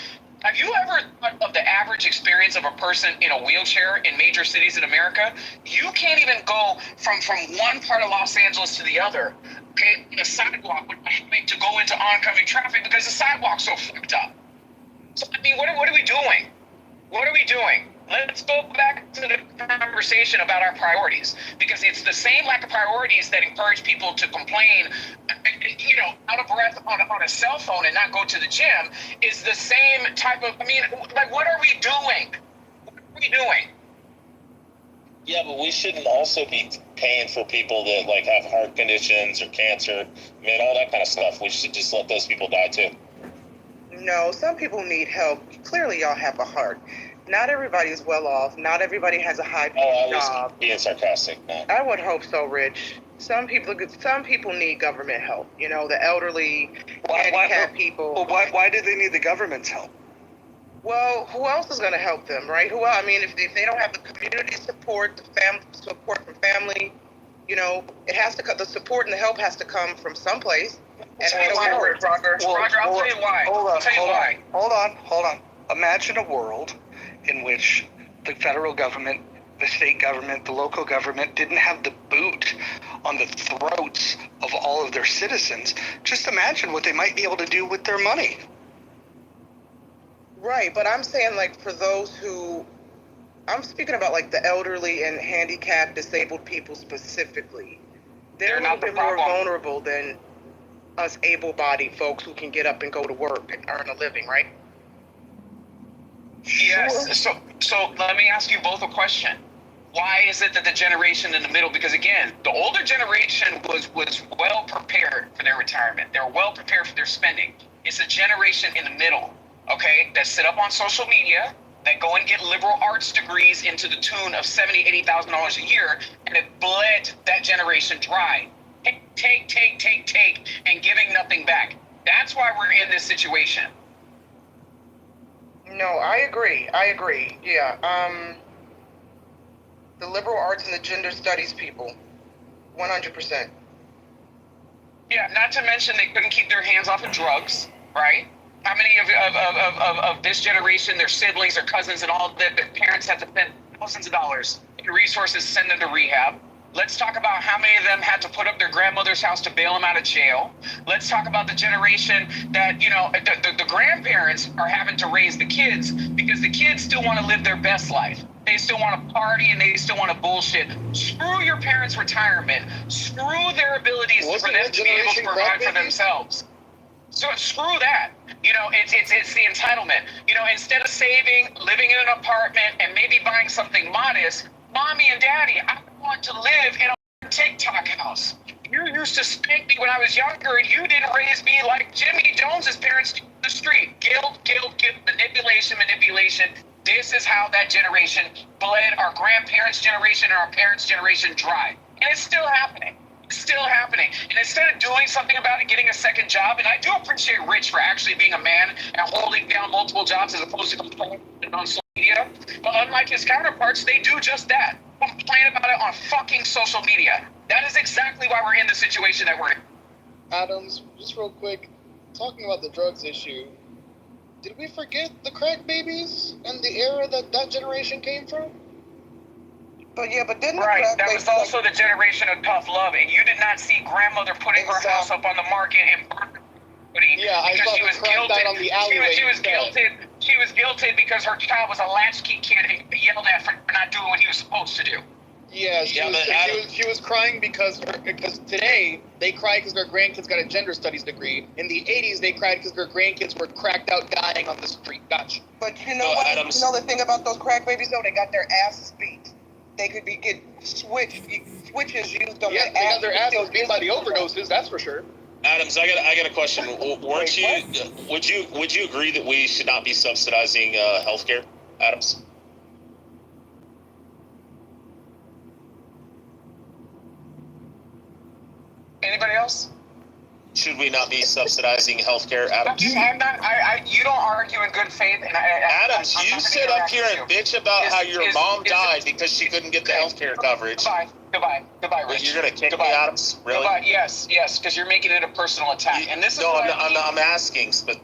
[SPEAKER 11] Have you ever thought of the average experience of a person in a wheelchair in major cities in America? You can't even go from one part of Los Angeles to the other, okay, in a sidewalk without having to go into oncoming traffic because the sidewalk's so fucked up. So, I mean, what are we doing? What are we doing? Let's go back to the conversation about our priorities, because it's the same lack of priorities that encourage people to complain, out of breath on a cell phone and not go to the gym is the same type of, what are we doing? What are we doing?
[SPEAKER 10] Yeah, but we shouldn't also be paying for people that have heart conditions or cancer, all that kind of stuff. We should just let those people die too.
[SPEAKER 12] No, some people need help. Clearly y'all have a heart. Not everybody is well off. Not everybody has a high-paying job.
[SPEAKER 10] I was being sarcastic. No.
[SPEAKER 12] I would hope so, Rich. Some people need government help. The elderly, handicapped people.
[SPEAKER 11] Well, why do they need the government's help?
[SPEAKER 12] Well, who else is going to help them, right? If they don't have the community support, the support from family, it has to. The support and the help has to come from someplace.
[SPEAKER 11] Roger, I'll tell you why.
[SPEAKER 13] Hold on. Imagine a world in which
[SPEAKER 1] the federal government, the state government, the local government didn't have the boot on the throats of all of their citizens. Just imagine what they might be able to do with their money.
[SPEAKER 12] Right, but I'm saying like for those who, I'm speaking about like the elderly and handicapped, disabled people specifically. They're a little bit more vulnerable than us able-bodied folks who can get up and go to work and earn a living, right?
[SPEAKER 11] Yes. So let me ask you both a question. Why is it that the generation in the middle, because again, the older generation was well prepared for their retirement. They were well prepared for their spending. It's a generation in the middle, okay, that sit up on social media, that go and get liberal arts degrees into the tune of $70,000, $80,000 a year, and it bled that generation dry. Take, and giving nothing back. That's why we're in this situation.
[SPEAKER 12] No, I agree. Yeah. The liberal arts and the gender studies people, 100%.
[SPEAKER 11] Yeah, not to mention they couldn't keep their hands off of drugs, right? How many of this generation, their siblings, their cousins, and all that, their parents had to spend thousands of dollars in resources, send them to rehab? Let's talk about how many of them had to put up their grandmother's house to bail them out of jail. Let's talk about the generation that, you know, the grandparents are having to raise the kids because the kids still want to live their best life. They still want to party and they still want to bullshit. Screw your parents' retirement. Screw their abilities for them to be able to provide for themselves. So screw that. You know, it's the entitlement. You know, instead of saving, living in an apartment, and maybe buying something modest, mommy and daddy, I want to live in a TikTok house. You used to spank me when I was younger, and you didn't raise me like Jimmy Jones's parents did in the street. Guilt, manipulation. This is how that generation bled our grandparents' generation and our parents' generation dry. And it's still happening. And instead of doing something about it, getting a second job, and I do appreciate Rich for actually being a man and holding down multiple jobs as opposed to complaining on social media. But unlike his counterparts, they do just that. Complain about it on fucking social media. That is exactly why we're in the situation that we're in.
[SPEAKER 13] Adams, just real quick, talking about the drugs issue, did we forget the crack babies and the era that generation came from?
[SPEAKER 12] But didn't
[SPEAKER 11] that was also the generation of tough love, and you did not see grandmother putting her house up on the market and because she was guilted. She was guilted because her child was a latchkey kid and yelled at for not doing what he was supposed to do.
[SPEAKER 13] Yeah, she was crying because today they cry because their grandkids got a gender studies degree. In the 80s, they cried because their grandkids were cracked out dying on the street. Gotcha.
[SPEAKER 12] But you know what? Adams. You know the thing about those crack babies though, they got their asses beat. They could get switches used on their ass. They got their asses beat by the overdoses. That's for sure.
[SPEAKER 10] Adams, I got a question. Would you agree that we should not be subsidizing healthcare, Adams?
[SPEAKER 11] Anybody else?
[SPEAKER 10] Should we not be subsidizing healthcare, Adams?
[SPEAKER 11] I'm not. You don't argue in good faith, and
[SPEAKER 10] Adams, you sit up here and bitch about how your mom died because she couldn't get the healthcare coverage.
[SPEAKER 11] Goodbye, Rich.
[SPEAKER 10] You're gonna kick me, Adams? Really?
[SPEAKER 11] Goodbye. Yes, because you're making it a personal attack, and this is.
[SPEAKER 10] No, I'm asking, but.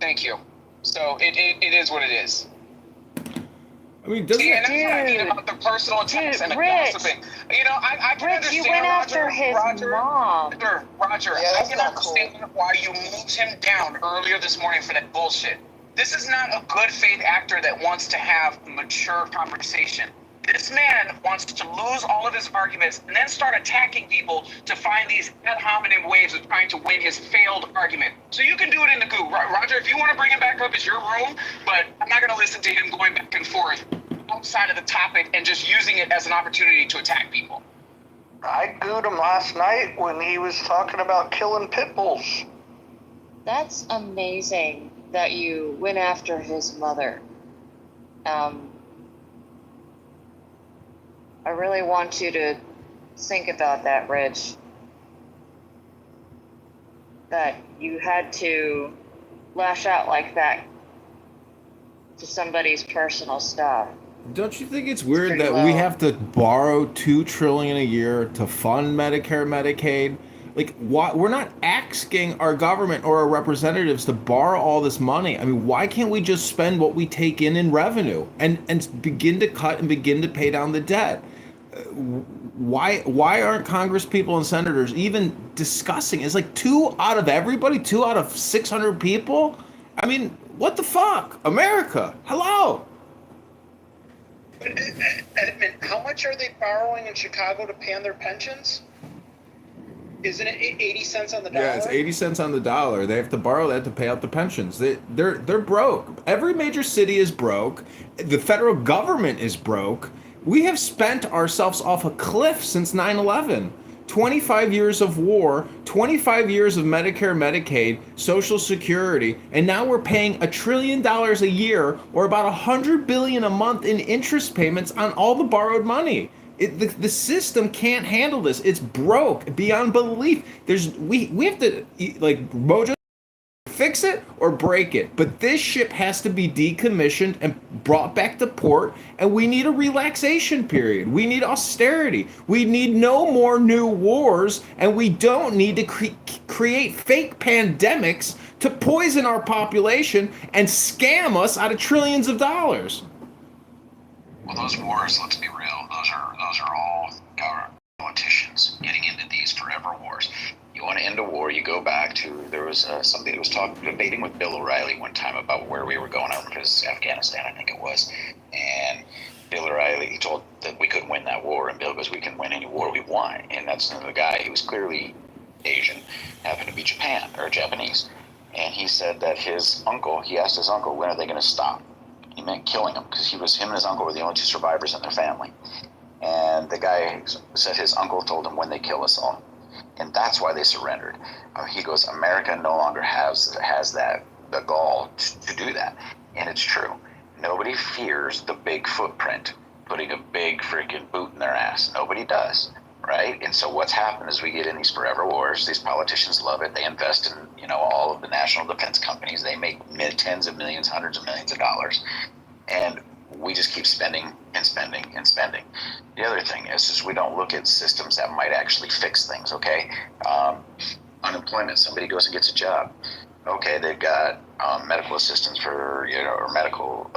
[SPEAKER 11] Thank you. So it is what it is.
[SPEAKER 6] I mean, doesn't
[SPEAKER 11] and that's what I mean about the personal attacks and the gossiping. You know, I can understand.
[SPEAKER 4] You went after his mom.
[SPEAKER 11] Roger, I can understand why you moved him down earlier this morning for that bullshit. This is not a good faith actor that wants to have a mature conversation. This man wants to lose all of his arguments and then start attacking people to find these ad hominem ways of trying to win his failed argument. So you can do it in the goo. Roger, if you want to bring him back up, it's your room, but I'm not going to listen to him going back and forth outside of the topic and just using it as an opportunity to attack people.
[SPEAKER 1] I gooed him last night when he was talking about killing pit bulls.
[SPEAKER 4] That's amazing that you went after his mother. I really want you to think about that, Rich. That you had to lash out like that to somebody's personal stuff.
[SPEAKER 6] Don't you think it's weird that we have to borrow $2 trillion a year to fund Medicare, Medicaid, Like, why we're not asking our government or our representatives to borrow all this money? I mean, why can't we just spend what we take in revenue and begin to cut and begin to pay down the debt? Why aren't Congress people and senators even discussing? It's like 2 out of everybody, 2 out of 600 people. I mean, what the fuck, America? Hello.
[SPEAKER 13] Edmund, how much are they borrowing in Chicago to pay on their pensions? Isn't it 80 cents on the dollar?
[SPEAKER 6] Yeah, it's 80 cents on the dollar. They have to borrow that to pay out the pensions. They're broke. Every major city is broke. The federal government is broke. We have spent ourselves off a cliff since 9/11. 25 years of war, 25 years of Medicare, Medicaid, Social Security, and now we're paying $1 trillion a year, or about $100 billion a month in interest payments on all the borrowed money. The system can't handle this. It's broke beyond belief. We have to, like, Mojo, fix it or break it. But this ship has to be decommissioned and brought back to port, and we need a relaxation period. We need austerity. We need no more new wars, and we don't need to create fake pandemics to poison our population and scam us out of trillions of dollars.
[SPEAKER 14] Well, those wars, let's be real, those are all our politicians getting into these forever wars. You want to end a war, you go back to, there was somebody that was debating with Bill O'Reilly one time about where we were going. I don't remember if it was Afghanistan, I think it was. And Bill O'Reilly, he told that we couldn't win that war, and Bill goes, we can win any war we want. And that's the guy, he was clearly Asian, happened to be Japan, or Japanese. And he said that his uncle, he asked his uncle, when are they going to stop? He meant killing him, because him and his uncle were the only two survivors in their family. And the guy said his uncle told him when they kill us all. And that's why they surrendered. He goes, America no longer has the gall to do that. And it's true. Nobody fears the big footprint, putting a big freaking boot in their ass. Nobody does, right? And so what's happened is we get in these forever wars. These politicians love it. They invest in, all of the national defense companies. They make tens of millions, hundreds of millions of dollars. And we just keep spending and spending and spending. The other thing is we don't look at systems that might actually fix things, okay? Unemployment, somebody goes and gets a job. Okay, they've got medical assistance for, or medical,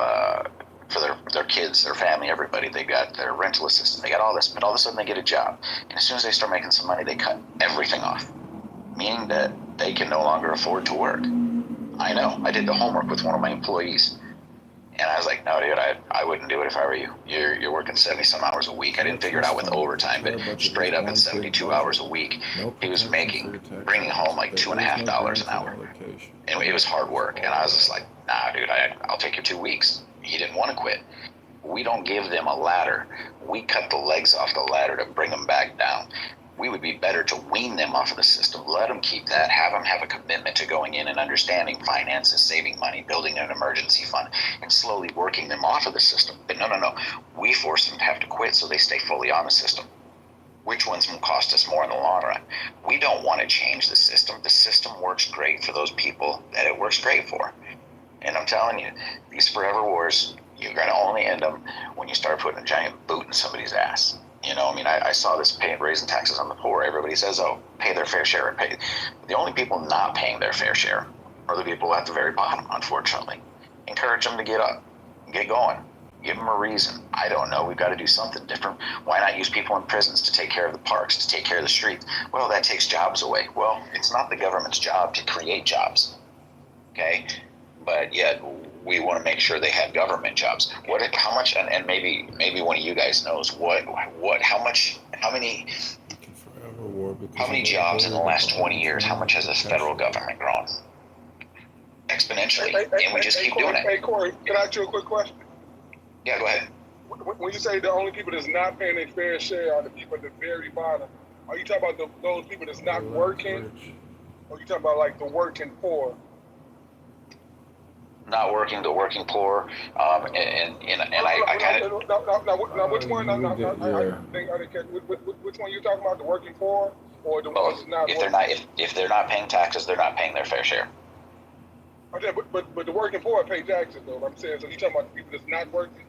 [SPEAKER 14] for their kids, their family, everybody. They got their rental assistance. They got all this, but all of a sudden they get a job. And as soon as they start making some money, they cut everything off, meaning that they can no longer afford to work. I know. I did the homework with one of my employees. And I was like, no, dude, I wouldn't do it if I were you. You're working 70-some hours a week. I didn't figure it out with overtime, but straight up at 72 hours a week, he was bringing home like $2.50 an hour. And it was hard work. And I was just like, nah, dude, I'll take your 2 weeks. He didn't want to quit. We don't give them a ladder. We cut the legs off the ladder to bring them back down. We would be better to wean them off of the system, let them keep that, have them have a commitment to going in and understanding finances, saving money, building an emergency fund, and slowly working them off of the system. But no. We force them to have to quit so they stay fully on the system. Which ones will cost us more in the long run? We don't want to change the system. The system works great for those people that it works great for. And I'm telling you, these forever wars, you're going to only end them when you start putting a giant boot in somebody's ass. I saw this raising taxes on the poor. Everybody says, oh, pay their fair share. The only people not paying their fair share are the people at the very bottom, unfortunately. Encourage them to get up, get going, give them a reason. I don't know. We've got to do something different. Why not use people in prisons to take care of the parks, to take care of the streets? Well, that takes jobs away. Well, it's not the government's job to create jobs, okay? But yet we want to make sure they have government jobs. How much, and maybe one of you guys knows how many jobs in the last 20 years, how much has the federal government grown? Exponentially, and we just keep doing it.
[SPEAKER 2] Hey, Corey, can I ask you a quick question?
[SPEAKER 14] Yeah, go ahead.
[SPEAKER 2] When you say the only people that's not paying their fair share are the people at the very bottom, are you talking about those people that's not working, or are you talking about like the working poor?
[SPEAKER 14] Not working, the working poor, I kind of.
[SPEAKER 2] Now, which one? I didn't catch. Which one you talking about? The working poor, or the ones that's not?
[SPEAKER 14] If they're not paying taxes, they're not paying their fair share.
[SPEAKER 2] Okay, but the working poor pay taxes though. I'm saying, so you talking about the people that's not working?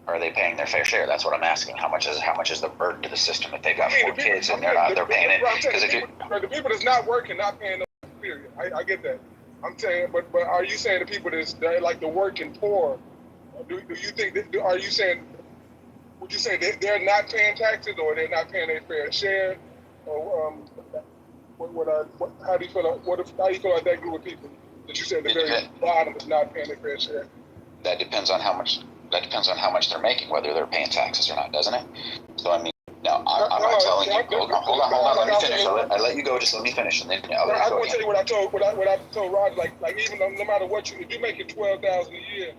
[SPEAKER 14] Are they paying their fair share? That's what I'm asking. How much is the burden to the system if they've got 4 kids and they're paying it? Because if
[SPEAKER 2] the people that's not working, not paying no period. I get that. I'm saying, but are you saying the people they're like the working poor? Do you think are you saying? Would you say they're not paying taxes or they're not paying their fair share? Or how do you feel? How do you feel about that group of people that you said the very bottom is not paying their fair share?
[SPEAKER 14] That depends on how much. That depends on how much they're making, whether they're paying taxes or not, doesn't it? So I mean, now I'm not telling you. Hold on. Let me finish. I let you go. Just let me finish, and then I'll let you go.
[SPEAKER 2] I want to tell you what I told Roger. Like even no matter what if you're making $12,000 a year.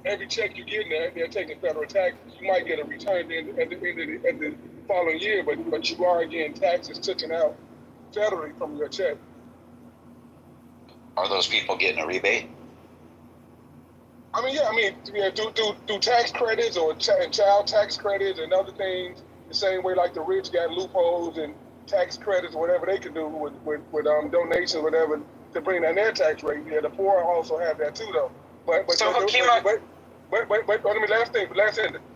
[SPEAKER 2] Every check you get, they're taking federal taxes. You might get a return at the following year, but you are getting taxes taken out federally from your check.
[SPEAKER 14] Are those people getting a rebate?
[SPEAKER 2] Do tax credits or child tax credits and other things the same way like the rich got loopholes and tax credits or whatever they can do with donations, whatever, to bring down their tax rate. Yeah, the poor also have that too, though. But let me last thing.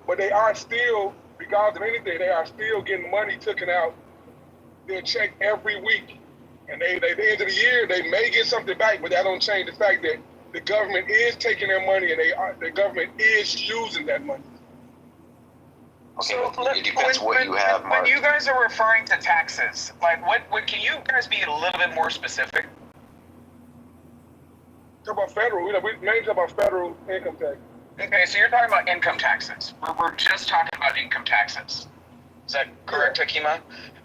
[SPEAKER 2] But they are still, regardless of anything, they are still getting money taken out their check every week. And at the end of the year, they may get something back, but that don't change the fact that the government is taking their money and the government is using that money.
[SPEAKER 5] Okay, so it depends what you have, Mark. When you guys are referring to taxes, like what can you guys be a little bit more specific?
[SPEAKER 2] Talk about federal. We mainly talk about federal income tax.
[SPEAKER 5] Okay, so you're talking about income taxes. We're just talking about income taxes. Is that correct, Hakima?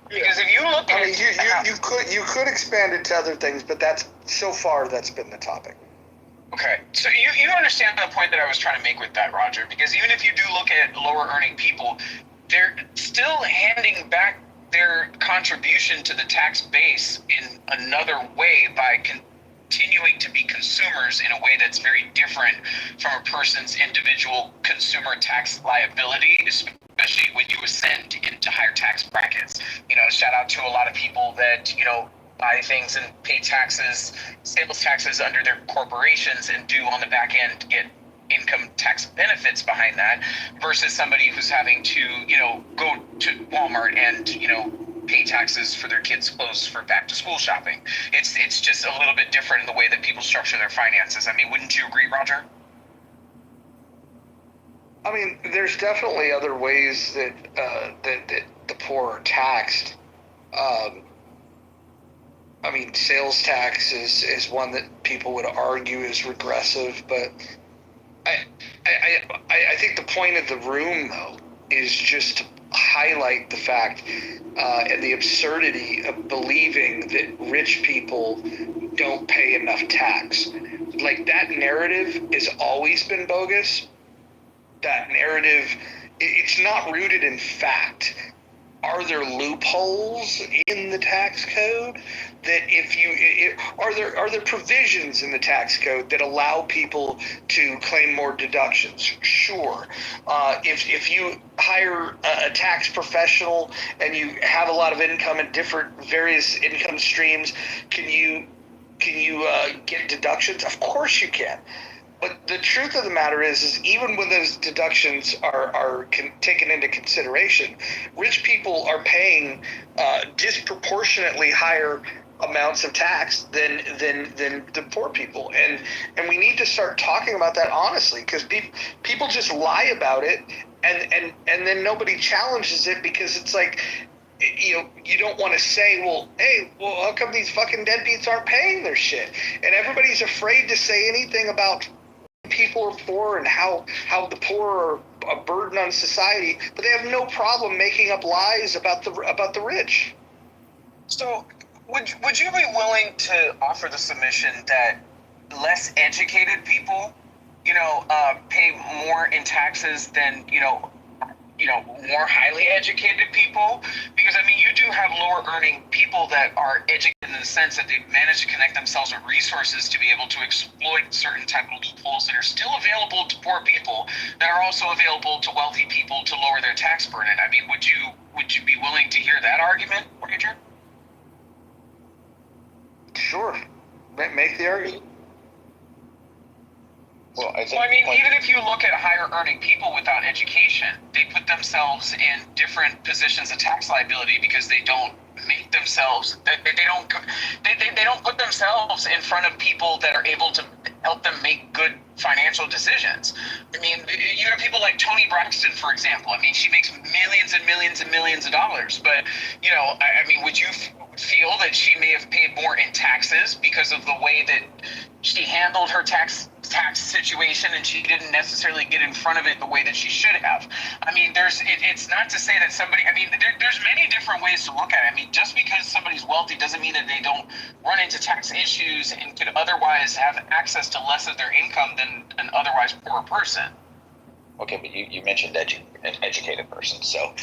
[SPEAKER 5] Because if you look at
[SPEAKER 15] you could expand it to other things, but that's been the topic.
[SPEAKER 5] Okay, so you understand the point that I was trying to make with that, Roger, because even if you do look at lower earning people, they're still handing back their contribution to the tax base in another way by continuing to be consumers in a way that's very different from a person's individual consumer tax liability, especially when you ascend into higher tax brackets. Shout out to a lot of people that, buy things and pay taxes, sales taxes under their corporations and do on the back end get income tax benefits behind that versus somebody who's having to, go to Walmart and, pay taxes for their kids' clothes for back to school shopping. It's just a little bit different in the way that people structure their finances. I mean, wouldn't you agree, Roger?
[SPEAKER 15] I mean, there's definitely other ways that the poor are taxed. Sales tax is one that people would argue is regressive, but I think the point of the room, though, is just to highlight the fact and the absurdity of believing that rich people don't pay enough tax. Like, that narrative has always been bogus. That narrative, it's not rooted in fact. Are there loopholes in the tax code that are there provisions in the tax code that allow people to claim more deductions? Sure. If you hire a tax professional and you have a lot of income in various income streams, can you get deductions? Of course you can. But the truth of the matter is even when those deductions are taken into consideration, rich people are paying disproportionately higher amounts of tax than the poor people, and we need to start talking about that honestly, because people just lie about it, and then nobody challenges it, because it's like, you don't want to say, how come these fucking deadbeats aren't paying their shit? And everybody's afraid to say anything about people are poor and how the poor are a burden on society, but they have no problem making up lies about the rich.
[SPEAKER 5] So would you be willing to offer the submission that less educated people, pay more in taxes than, more highly educated people? Because, you do have lower earning people that are educated in the sense that they've managed to connect themselves with resources to be able to exploit certain type of loopholes that are still available to poor people that are also available to wealthy people to lower their tax burden. Would you be willing to hear that argument, Roger?
[SPEAKER 15] Sure. Make the argument.
[SPEAKER 14] Well, I think.
[SPEAKER 5] Well, I mean, even if you look at higher earning people without education, they put themselves in different positions of tax liability because they don't make themselves. They don't put themselves in front of people that are able to help them make good financial decisions. I mean, you have people like Toni Braxton, for example. I mean, she makes millions and millions and millions of dollars, but I mean, would you feel that she may have paid more in taxes because of the way that she handled her tax situation, and she didn't necessarily get in front of it the way that she should have? I mean, it's not to say that somebody, I mean, there's many different ways to look at it. I mean, just because somebody's wealthy doesn't mean that they don't run into tax issues and could otherwise have access to less of their income than an otherwise poor person.
[SPEAKER 14] Okay, but you mentioned an educated person, so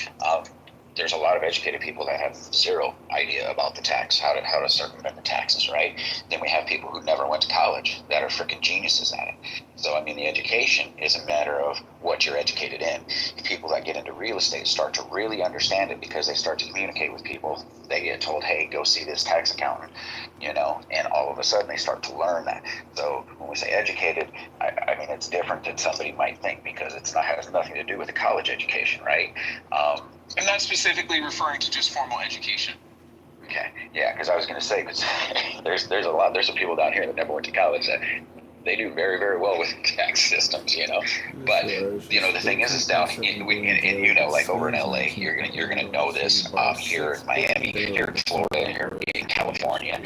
[SPEAKER 14] there's a lot of educated people that have zero idea about the tax, how to circumvent the taxes, right? Then we have people who never went to college that are freaking geniuses at it. So, I mean, the education is a matter of what you're educated in. People that get into real estate start to really understand it because they start to communicate with people. They get told, hey, go see this tax accountant, and all of a sudden they start to learn that. So when we say educated, I mean, it's different than somebody might think because has nothing to do with a college education, right?
[SPEAKER 5] I'm not specifically referring to just formal education.
[SPEAKER 14] Okay, yeah, because I was going to say, because there's some people down here that never went to college that they do very, very well with tax systems, But the thing is down like over in LA, you're gonna know this. Here in Miami, here in Florida, here in California,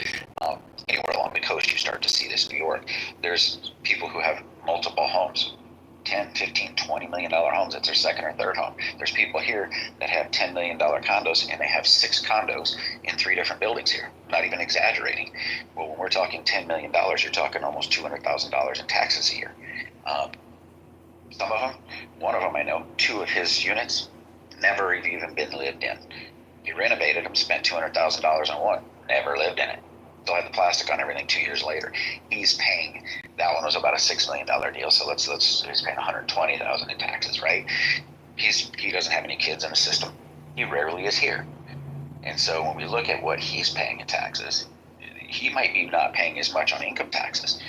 [SPEAKER 14] anywhere along the coast, you start to see this. New York, there's people who have multiple homes. 10, 15, $20 million homes. It's their second or third home. There's people here that have $10 million condos, and they have 6 condos in 3 different buildings here. Not even exaggerating. Well, when we're talking $10 million, you're talking almost $200,000 in taxes a year. Some of them, one of them I know, 2 of his units never even been lived in. He renovated them, spent $200,000 on one, never lived in it. Still had the plastic on everything 2 years later. He's paying, that one was about a $6 million deal, so he's paying $120,000 in taxes, right? He doesn't have any kids in the system. He rarely is here. And so when we look at what he's paying in taxes, he might be not paying as much on income taxes,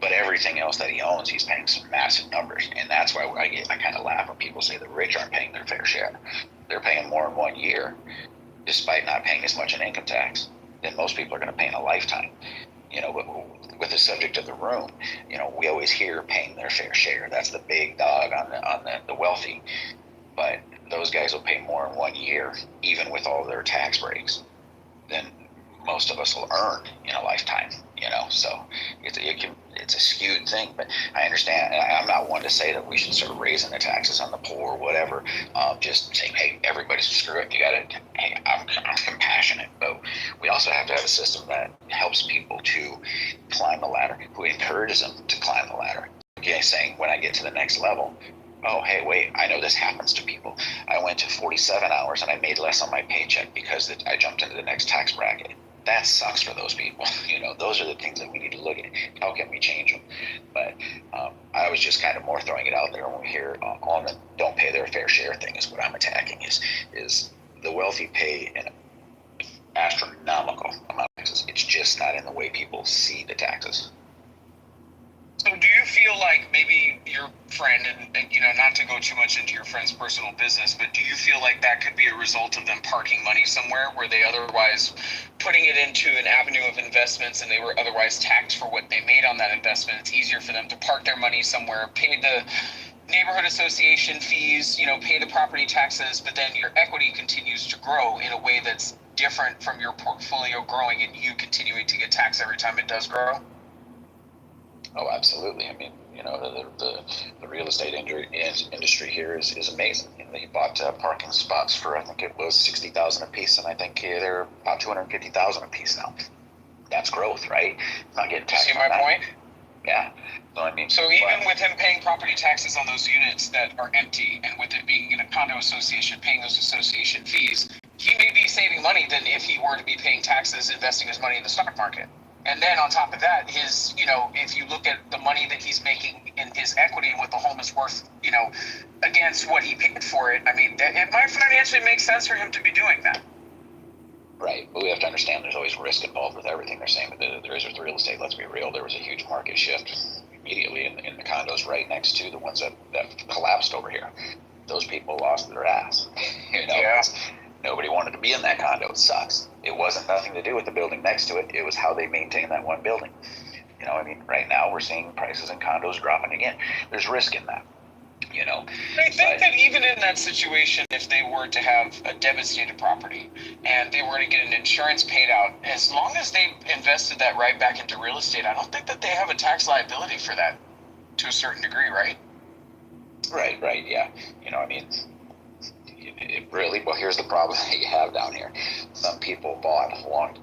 [SPEAKER 14] but everything else that he owns, he's paying some massive numbers. And that's why I kind of laugh when people say the rich aren't paying their fair share. They're paying more in 1 year, despite not paying as much in income tax than most people are going to pay in a lifetime. But with the subject of the room, we always hear paying their fair share. That's the big dog on the wealthy. But those guys will pay more in 1 year, even with all their tax breaks, than most of us will earn in a lifetime. So it's a skewed thing. But I understand. And I'm not one to say that we should start raising the taxes on the poor or whatever. Just saying, hey, everybody's screw it. You got to. Hey, I'm compassionate, but we also have to have a system that helps people to climb the ladder, who encourages them to climb the ladder. Okay, saying when I get to the next level, oh, hey, wait, I know this happens to people. I went to 47 hours and I made less on my paycheck because I jumped into the next tax bracket. That sucks for those people. Those are the things that we need to look at. How can we change them? But I was just kind of more throwing it out there when we hear on the don't pay their fair share thing is what I'm attacking is the wealthy pay an astronomical amount of taxes. It's just not in the way people see the taxes.
[SPEAKER 5] So do you feel like maybe your friend, and not to go too much into your friend's personal business, but do you feel like that could be a result of them parking money somewhere where they otherwise putting it into an avenue of investments and they were otherwise taxed for what they made on that investment? It's easier for them to park their money somewhere, pay the neighborhood association fees, pay the property taxes, but then your equity continues to grow in a way that's different from your portfolio growing and you continuing to get taxed every time it does grow?
[SPEAKER 14] Oh, absolutely. I mean, the real estate industry here is amazing. He bought parking spots for, I think it was $60,000 a piece, and I think they're about $250,000 a piece now. That's growth, right? Not getting taxed.
[SPEAKER 5] See my point?
[SPEAKER 14] Yeah. So
[SPEAKER 5] even with him paying property taxes on those units that are empty, and with it being in a condo association, paying those association fees, he may be saving money than if he were to be paying taxes, investing his money in the stock market. And then on top of that, if you look at the money that he's making in his equity and what the home is worth, against what he paid for it, I mean, it might financially make sense for him to be doing that.
[SPEAKER 14] Right, but we have to understand there's always risk involved with everything they're saying. But there is with real estate. Let's be real. There was a huge market shift immediately in the condos right next to the ones that collapsed over here. Those people lost their ass.
[SPEAKER 5] Yeah.
[SPEAKER 14] Nobody wanted to be in that condo. It sucks. It wasn't nothing to do with the building next to it. It was how they maintained that one building. Right now we're seeing prices in condos dropping again. There's risk in that.
[SPEAKER 11] I think that even in that situation, if they were to have a devastated property and they were to get an insurance paid out, as long as they invested that right back into real estate, I don't think that they have a tax liability for that to a certain degree, right?
[SPEAKER 14] Right, yeah. It really, well, here's the problem that you have down here. Some people bought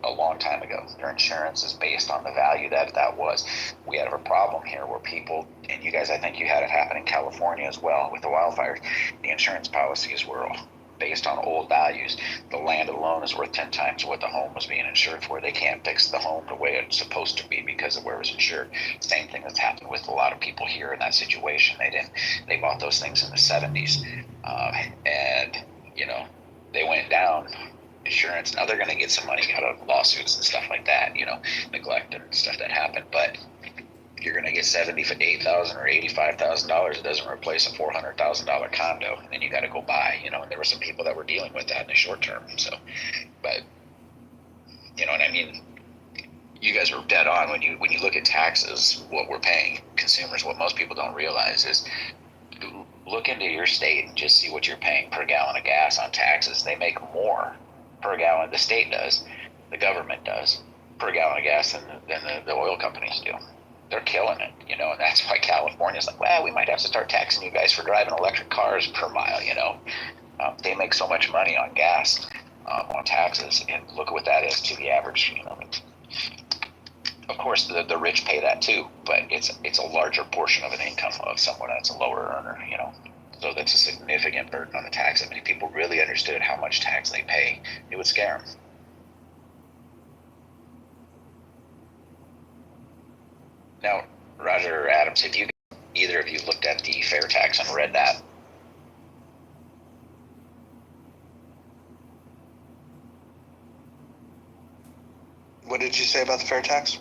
[SPEAKER 14] a long time ago. Their insurance is based on the value that was. We have a problem here where people, and you guys, I think you had it happen in California as well with the wildfires. The insurance policies were based on old values. The land alone is worth 10 times what the home was being insured for. They can't fix the home the way it's supposed to be because of where it was insured. Same thing that's happened with a lot of people here in that situation. They bought those things in the 70s, and they went down insurance. Now they're going to get some money out of lawsuits and stuff like that, neglect and stuff that happened. But you're going to get $78,000 or $85,000. It doesn't replace a $400,000 condo, and then you got to go buy. And there were some people that were dealing with that in the short term. So, but you guys were dead on when you look at taxes. What we're paying consumers, what most people don't realize is, look into your state and just see what you're paying per gallon of gas on taxes. They make more per gallon. The state does, the government does, per gallon of gas than the oil companies do. They're killing it, and that's why California's like, well, we might have to start taxing you guys for driving electric cars per mile. They make so much money on gas, on taxes, and look at what that is to the average. Of course, the rich pay that too, but it's a larger portion of an income of someone that's a lower earner. So that's a significant burden on the tax. If people really understood how much tax they pay, it would scare them. Now, Roger or Adams, have either of you looked at the fair tax and read that?
[SPEAKER 16] What did you say about the fair tax?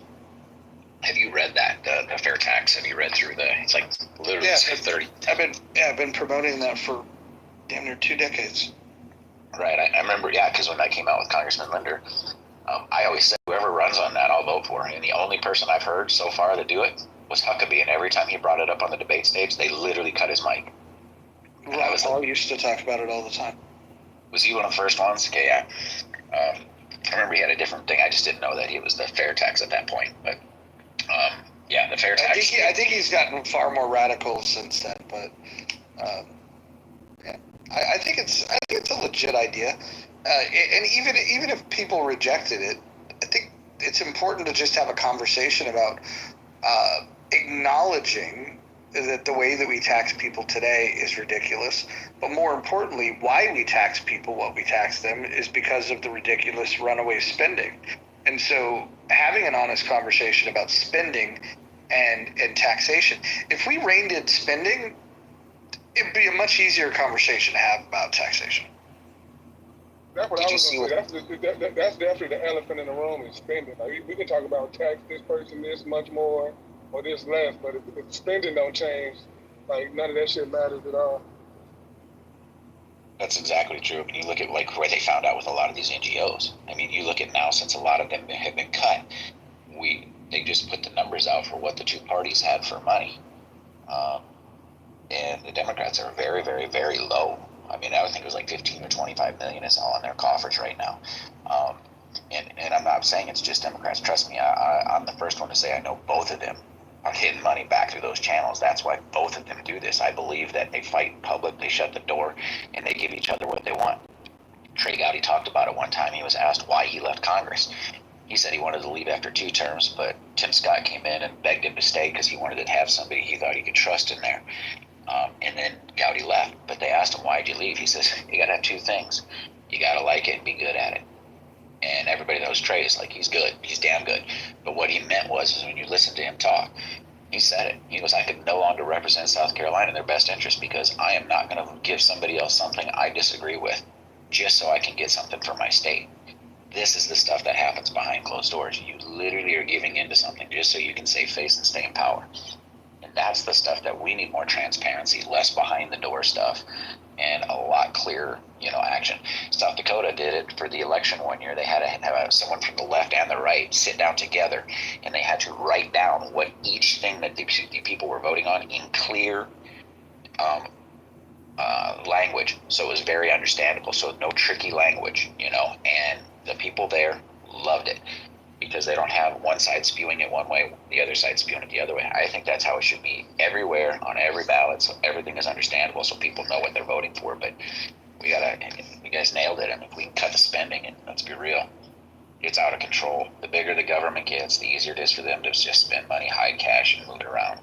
[SPEAKER 14] Have you read that, the fair tax? Have you read through it's like literally 30?
[SPEAKER 16] I've been promoting that for damn near 2 decades.
[SPEAKER 14] Right, I remember, because when that came out with Congressman Linder, I always said whoever runs on that, I'll vote for. And the only person I've heard so far to do it was Huckabee. And every time he brought it up on the debate stage, they literally cut his mic.
[SPEAKER 16] Ron Paul used to talk about it all the time.
[SPEAKER 14] Was he one of the first ones? Okay, yeah. I remember he had a different thing. I just didn't know that he was the fair tax at that point. But the fair tax.
[SPEAKER 16] I think he's gotten far more radical since then. But I think it's a legit idea. And even if people rejected it, I think it's important to just have a conversation about acknowledging that the way that we tax people today is ridiculous. But more importantly, why we tax people what we tax them is because of the ridiculous runaway spending. And so having an honest conversation about spending and taxation, if we reined in spending, it'd be a much easier conversation to have about taxation.
[SPEAKER 2] That's what I was going to say. That's definitely the elephant in the room is spending. Like, we can talk about tax this person this much more or this less, but if spending don't change, like none of that shit matters at all.
[SPEAKER 14] That's exactly true. When you look at where they found out with a lot of these NGOs, you look at now, since a lot of them have been cut, they just put the numbers out for what the two parties had for money, and the Democrats are very, very, very low. I would think it was like 15 or 25 million is all in their coffers right now. And I'm not saying it's just Democrats. Trust me, I'm the first one to say I know both of them are hitting money back through those channels. That's why both of them do this. I believe that they fight in public, they shut the door, and they give each other what they want. Trey Gowdy talked about it one time. He was asked why he left Congress. He said he wanted to leave after 2 terms, but Tim Scott came in and begged him to stay because he wanted to have somebody he thought he could trust in there. And then Gowdy left, but they asked him, why'd you leave? He says, you got to have 2 things. You got to like it and be good at it. And everybody knows Trey is like, he's good. He's damn good. But what he meant was when you listen to him talk, he said it. He goes, I could no longer represent South Carolina in their best interest because I am not going to give somebody else something I disagree with just so I can get something for my state. This is the stuff that happens behind closed doors. You literally are giving into something just so you can save face and stay in power. that's the stuff that we need more transparency, less behind the door stuff, and a lot clearer, action. South Dakota did it for the election one year. They had to have someone from the left and the right sit down together, and they had to write down what each thing that the people were voting on in clear language. So it was very understandable. So no tricky language, and the people there loved it because they don't have one side spewing it one way, the other side spewing it the other way. I think that's how it should be everywhere on every ballot, so everything is understandable, so people know what they're voting for. But you guys nailed it. I mean, we can cut the spending, and let's be real, it's out of control. The bigger the government gets, the easier it is for them to just spend money, hide cash, and move it around.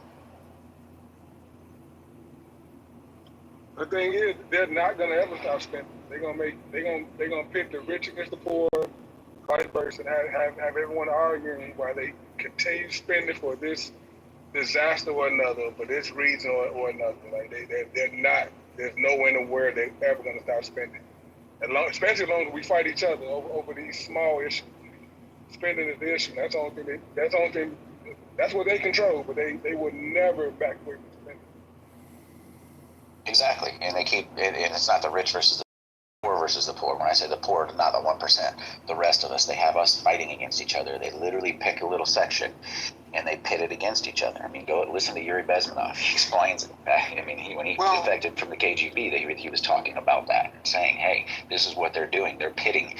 [SPEAKER 2] The thing is, they're not gonna ever stop spending. They're gonna pit the rich against the poor, vice versa, and have everyone arguing while they continue spending for this disaster or another, for this reason or another. Like they're not. There's nowhere in the world they're ever gonna stop spending. Especially as long as we fight each other over these small issues. Spending is the issue. That's the only thing. That's what they control. But they would never back away from spending.
[SPEAKER 14] Exactly, and they keep. And it's not the rich versus the poor versus the poor. When I say the poor, not the 1%. The rest of us, they have us fighting against each other. They literally pick a little section, and they pit it against each other. I mean, go listen to Yuri Bezmenov. He explains it. I mean, when he defected from the KGB, he was talking about that, saying, "Hey, this is what they're doing. They're pitting.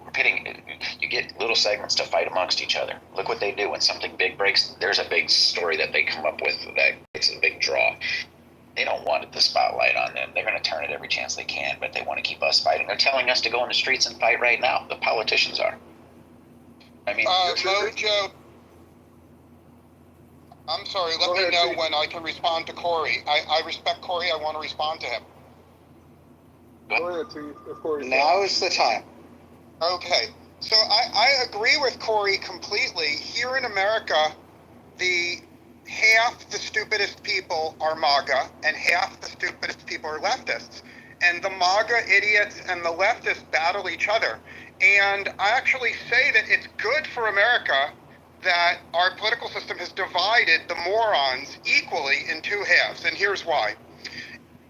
[SPEAKER 14] We're pitting. You get little segments to fight amongst each other. Look what they do when something big breaks. There's a big story that they come up with that it's a big draw." They don't want the spotlight on them. They're going to turn it every chance they can, but they want to keep us fighting. They're telling us to go in the streets and fight right now. The politicians are. I mean,
[SPEAKER 17] Mojo, I'm sorry, let me know when I can respond to Corey. I respect Corey. I want to respond to him.
[SPEAKER 2] Go ahead, T.
[SPEAKER 16] Now is the time.
[SPEAKER 17] Okay. So I agree with Corey completely. Here in America, half the stupidest people are MAGA and half the stupidest people are leftists. And the MAGA idiots and the leftists battle each other. And I actually say that it's good for America that our political system has divided the morons equally in two halves. And here's why.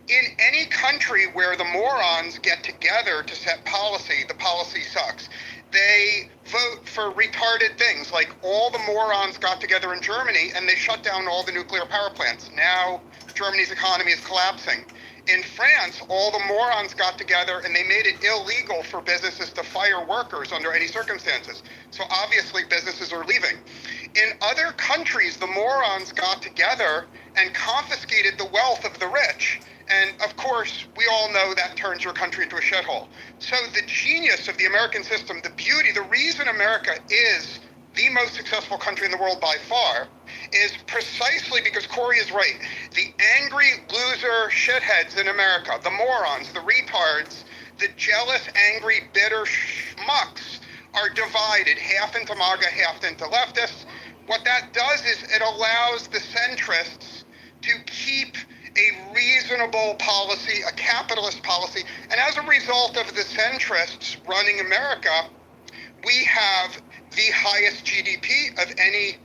[SPEAKER 17] In any country where the morons get together to set policy, the policy sucks. They vote for retarded things, like all the morons got together in Germany and they shut down all the nuclear power plants. Now Germany's economy is collapsing. In France, all the morons got together and they made it illegal for businesses to fire workers under any circumstances. So obviously businesses are leaving. In other countries, the morons got together and confiscated the wealth of the rich. And of course, we all know that turns your country into a shithole. So the genius of the American system, the beauty, the reason America is the most successful country in the world by far is precisely because Corey is right. The angry loser shitheads in America, the morons, the retards, the jealous, angry, bitter schmucks are divided, half into MAGA, half into leftists. What that does is it allows the centrists to keep a reasonable policy, a capitalist policy. And as a result of the centrists running America, we have the highest GDP of any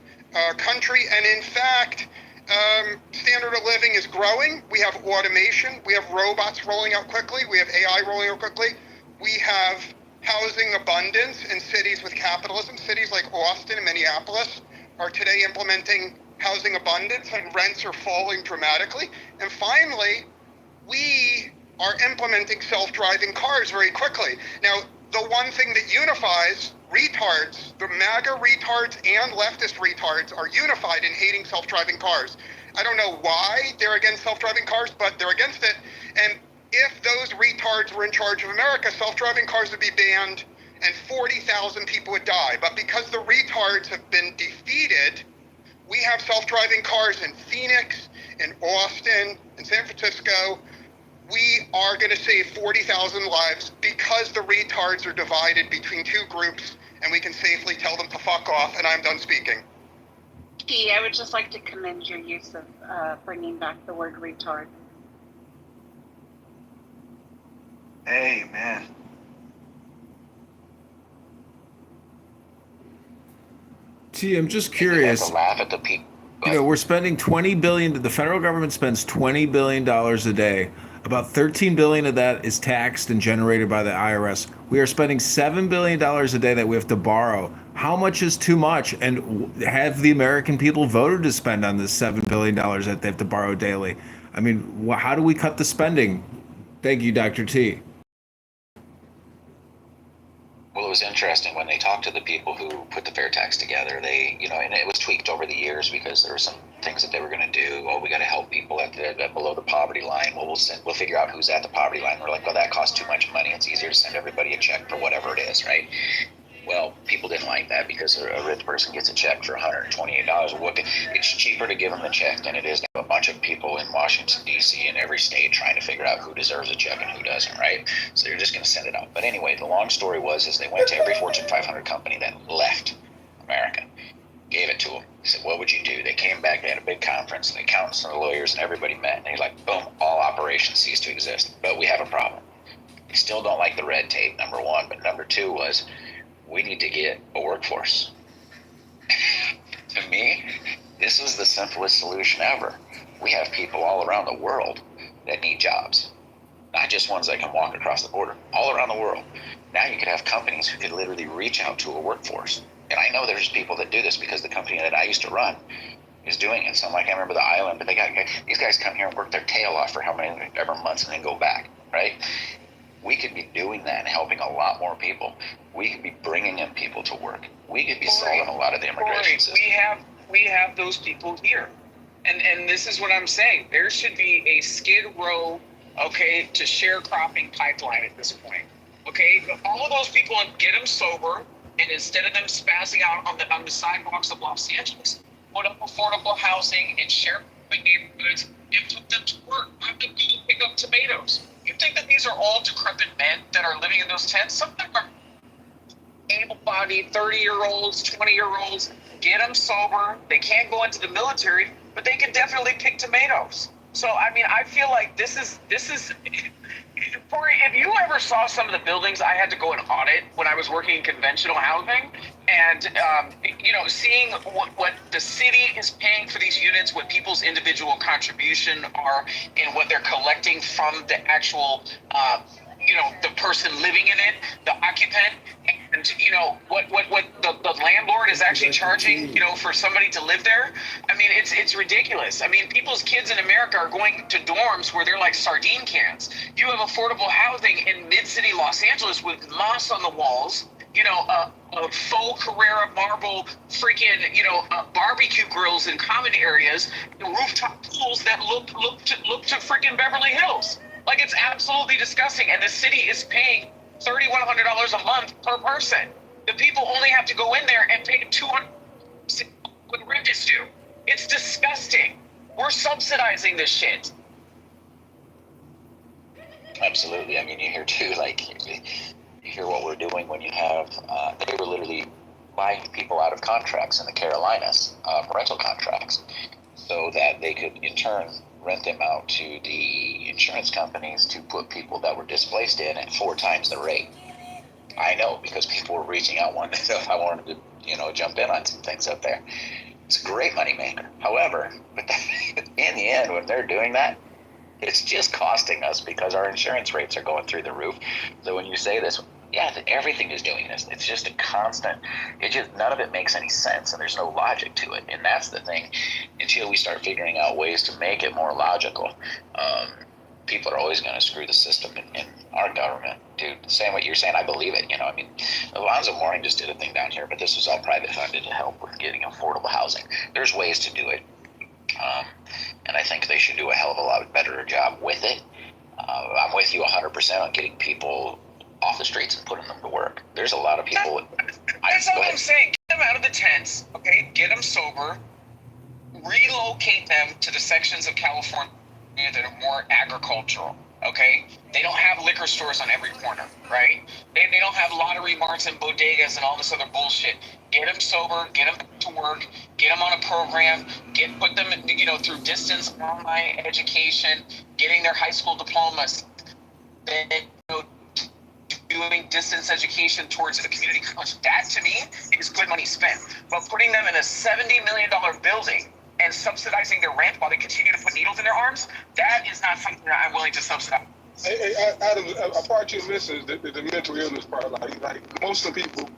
[SPEAKER 17] country. And in fact, standard of living is growing. We have automation. We have robots rolling out quickly. We have AI rolling out quickly. We have housing abundance in cities with capitalism. Cities like Austin and Minneapolis are today implementing housing abundance, and rents are falling dramatically. And finally, we are implementing self-driving cars very quickly. Now, the one thing that unifies retards, the MAGA retards and leftist retards are unified in hating self-driving cars. I don't know why they're against self-driving cars, but they're against it. And if those retards were in charge of America, self-driving cars would be banned and 40,000 people would die. But because the retards have been defeated, we have self-driving cars in Phoenix, in Austin, in San Francisco. We are going to save 40,000 lives because the retards are divided between two groups, and we can safely tell them to fuck off, and I'm done speaking.
[SPEAKER 18] Key, I would just like to commend your use of bringing back the word retard.
[SPEAKER 16] Amen.
[SPEAKER 6] T, I'm just curious.
[SPEAKER 14] You have to laugh at the people.
[SPEAKER 6] You know, we're spending $20 billion. The federal government spends $20 billion a day. About $13 billion of that is taxed and generated by the IRS. We are spending $7 billion a day that we have to borrow. How much is too much? And have the American people voted to spend on this $7 billion that they have to borrow daily? I mean, how do we cut the spending? Thank you, Dr. T.
[SPEAKER 14] Well, it was interesting when they talked to the people who put the fair tax together. They, you know, and it was tweaked over the years because there were some things that they were going to do. Oh, we got to help people at below the poverty line. Well, we'll figure out who's at the poverty line. We're like, well, that costs too much money. It's easier to send everybody a check for whatever it is, right? Well, people didn't like that because a rich person gets a check for $128. It's cheaper to give them the check than it is to have a bunch of people in Washington, D.C. and every state trying to figure out who deserves a check and who doesn't, right? So they're just going to send it out. But anyway, the long story is they went to every Fortune 500 company that left America, gave it to them. They said, what would you do? They came back, they had a big conference, and the accountants and the lawyers and everybody met, and they're like, boom, all operations cease to exist. But we have a problem. They still don't like the red tape, number one. But number two was, we need to get a workforce. To me, this is the simplest solution ever. We have people all around the world that need jobs, not just ones that can walk across the border, all around the world. Now you could have companies who could literally reach out to a workforce. And I know there's people that do this because the company that I used to run is doing it. So I'm like, I remember the island, but these guys come here and work their tail off for how many ever months and then go back, right? We could be doing that and helping a lot more people. We could be bringing in people to work. We could be solving a lot of the immigration system.
[SPEAKER 11] We have those people here, and this is what I'm saying. There should be a Skid Row, okay, to sharecropping pipeline at this point. Okay, all of those people, get them sober, and instead of them spazzing out on the sidewalks of Los Angeles, put up affordable housing and sharecropping neighborhoods and put them to work. Have them go pick up tomatoes. You think that these are all decrepit men that are living in those tents? Some of them are able-bodied 30-year-olds, 20-year-olds. Get them sober. They can't go into the military, but they can definitely pick tomatoes. So, I mean, I feel like this is Corey, if you ever saw some of the buildings I had to go and audit when I was working in conventional housing, and seeing what the city is paying for these units, what people's individual contribution are, and what they're collecting from the actual, the person living in it, the occupant, and what the landlord is actually charging, for somebody to live there. I mean, it's ridiculous. I mean, people's kids in America are going to dorms where they're like sardine cans. You have affordable housing in mid-city Los Angeles with moss on the walls, a faux Carrera marble freaking, barbecue grills in common areas, rooftop pools that look to freaking Beverly Hills. Like, it's absolutely disgusting. And the city is paying $3,100 a month per person. The people only have to go in there and pay $200 when rent is due. It's disgusting. We're subsidizing this shit.
[SPEAKER 14] Absolutely. I mean, you hear too, you hear what we're doing when you have, they were literally buying people out of contracts in the Carolinas, rental contracts, so that they could in turn rent them out to the insurance companies to put people that were displaced in at 4 times the rate. I know, because people were reaching out wanting to know if I wanted to, jump in on some things up there. It's a great moneymaker. However, in the end, when they're doing that, it's just costing us because our insurance rates are going through the roof. So when you say this, yeah, everything is doing this. It's just a constant. None of it makes any sense, and there's no logic to it. And that's the thing. Until we start figuring out ways to make it more logical, people are always going to screw the system in our government. Dude, saying what you're saying, I believe it. I mean, Alonzo Mourning just did a thing down here, but this was all private funded to help with getting affordable housing. There's ways to do it. And I think they should do a hell of a lot better job with it. I'm with you 100% on getting people off the streets and putting them to work. There's a lot of people.
[SPEAKER 11] That's all I'm saying. Get them out of the tents, okay? Get them sober. Relocate them to the sections of California that are more agricultural, okay? They don't have liquor stores on every corner, right? They don't have lottery marts and bodegas and all this other bullshit. Get them sober, get them to work, get them on a program, put them, through distance online education, getting their high school diplomas, doing distance education towards a community college. That, to me, is good money spent. But putting them in a $70 million building and subsidizing their rent while they continue to put needles in their arms, that is not something that I'm willing to subsidize.
[SPEAKER 2] Hey, Adam, a part you miss is the mental illness part. Like most of the people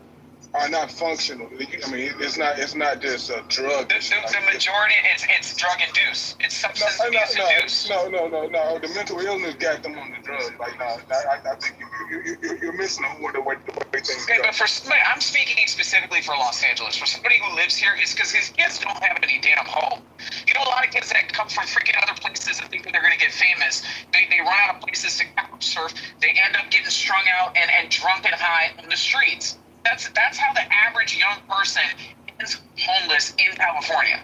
[SPEAKER 2] are not functional. I mean, it's not just a drug.
[SPEAKER 11] The majority, it's drug induced. It's substance abuse induced.
[SPEAKER 2] No. The mental illness got them on the drug. Like, no, I think you're missing the way things
[SPEAKER 11] Okay,
[SPEAKER 2] go.
[SPEAKER 11] but for somebody, I'm speaking specifically for Los Angeles. For somebody who lives here, it's because his kids don't have any damn home. You know, a lot of kids that come from freaking other places and think that they're going to get famous, they run out of places to couch surf. They end up getting strung out and drunk and high on the streets. That's how the average young person is homeless in California.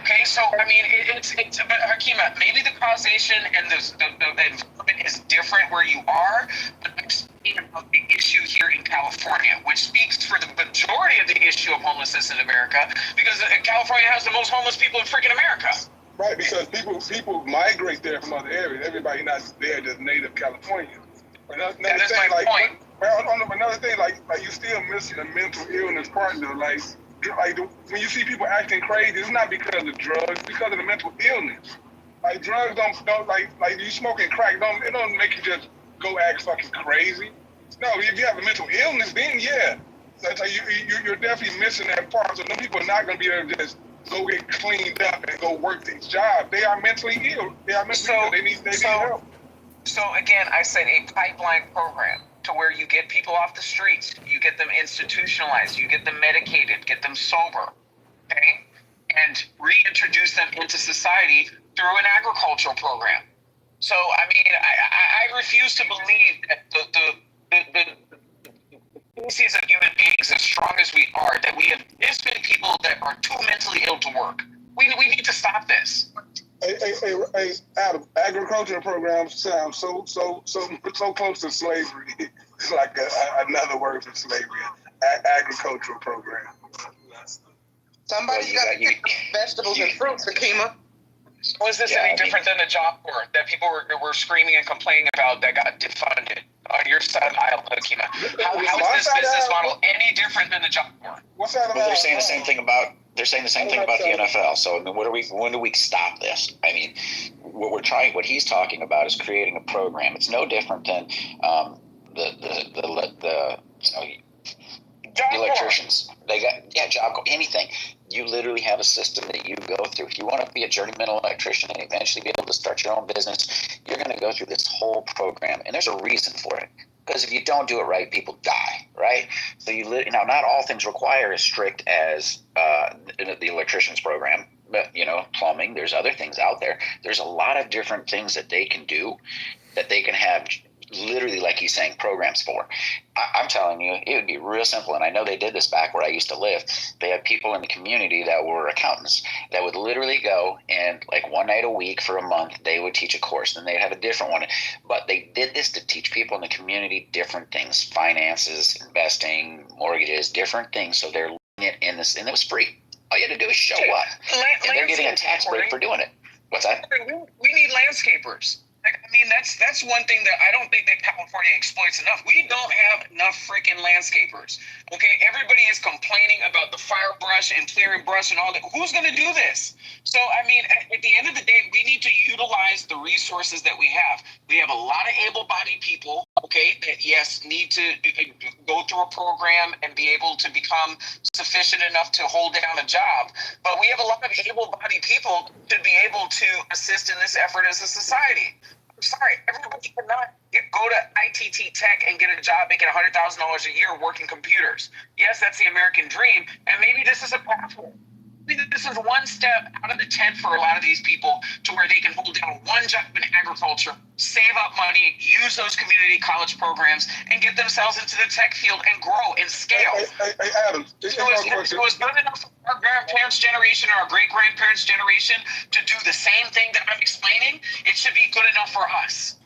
[SPEAKER 11] Okay, so I mean, it's but Hakima, maybe the causation and the environment is different where you are, but I'm speaking about the issue here in California, which speaks for the majority of the issue of homelessness in America, because California has the most homeless people in freaking America.
[SPEAKER 2] Right, because people migrate there from other areas. Everybody not there just native California. Another thing, like, point. Another thing, like you still missing the mental illness part though. Like when you see people acting crazy, it's not because of drugs, it's because of the mental illness. Like drugs don't like you smoking crack, it don't make you just go act fucking crazy. No, if you have a mental illness, then yeah. So you're definitely missing that part. So no people are not gonna be able to just go get cleaned up and go work these jobs. They are mentally ill. They need help.
[SPEAKER 11] So again, I said a pipeline program to where you get people off the streets, you get them institutionalized, you get them medicated, get them sober, okay, and reintroduce them into society through an agricultural program. So I mean, I refuse to believe that the species of human beings, as strong as we are, that we have this many people that are too mentally ill to work. We need to stop this.
[SPEAKER 2] Hey, Adam, agricultural programs sound so close to slavery. It's like another word for slavery. Agricultural program.
[SPEAKER 12] Somebody's got to get vegetables and fruits, Hakima.
[SPEAKER 11] So is this any different than the Job Corps that people were screaming and complaining about that got defunded on your side of the aisle, Hakima? How is this business model any different than the Job Corps?
[SPEAKER 14] Well, they're saying the same thing about the NFL. So I mean, when do we stop this? I mean, what he's talking about is creating a program. It's no different than the electricians. They got Job Corps, anything. You literally have a system that you go through. If you want to be a journeyman electrician and eventually be able to start your own business, you're going to go through this whole program, and there's a reason for it. Because if you don't do it right, people die, right? So now, not all things require as strict as the electrician's program. But plumbing. There's other things out there. There's a lot of different things that they can do, that they can have. Literally, like he's saying, programs for. I'm telling you, it would be real simple. And I know they did this back where I used to live. They had people in the community that were accountants that would literally go and like one night a week for a month, they would teach a course. Then they'd have a different one. But they did this to teach people in the community different things, finances, investing, mortgages, different things. So they're learning it in this, and it was free. All you had to do is show up. And they're getting a tax break for doing it. What's that?
[SPEAKER 11] We need landscapers. I mean, that's one thing that I don't think that California exploits enough. We don't have enough freaking landscapers. Okay, everybody is complaining about the fire brush and clearing brush and all that. Who's going to do this? So, I mean, at the end of the day, we need to utilize the resources that we have. We have a lot of able-bodied people, okay, that, yes, need to go through a program and be able to become sufficient enough to hold down a job. But we have a lot of able-bodied people to be able to assist in this effort as a society. I'm sorry, everybody cannot go to ITT Tech and get a job making $100,000 a year working computers. Yes, that's the American dream, and maybe this is a pathway. Maybe this is one step out of the tent for a lot of these people to where they can hold down one job in agriculture, save up money, use those community college programs, and get themselves into the tech field and grow and scale.
[SPEAKER 2] Hey Adam,
[SPEAKER 11] it was not enough for our grandparents' generation or our great-grandparents' generation to do the same thing that I'm explaining. It should be good enough for us.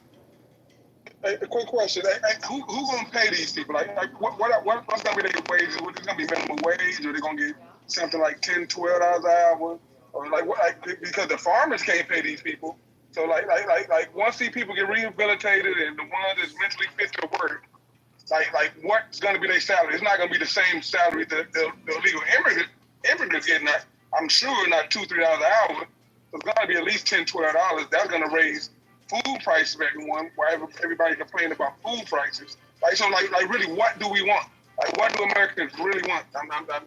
[SPEAKER 2] Hey, a quick question. Who gonna pay these people? What's gonna be their wages? Is it gonna be minimum wage, or they gonna get something like $10, $12 an hour, or because the farmers can't pay these people. So once these people get rehabilitated and the ones that's mentally fit to work, what's gonna be their salary? It's not gonna be the same salary that the illegal immigrants getting. I'm sure not $2-3 an hour. So it's gotta be at least $10-12. That's gonna raise food prices for everyone. Why everybody complain about food prices? Like so, like really, what do we want? Like, what do Americans really want?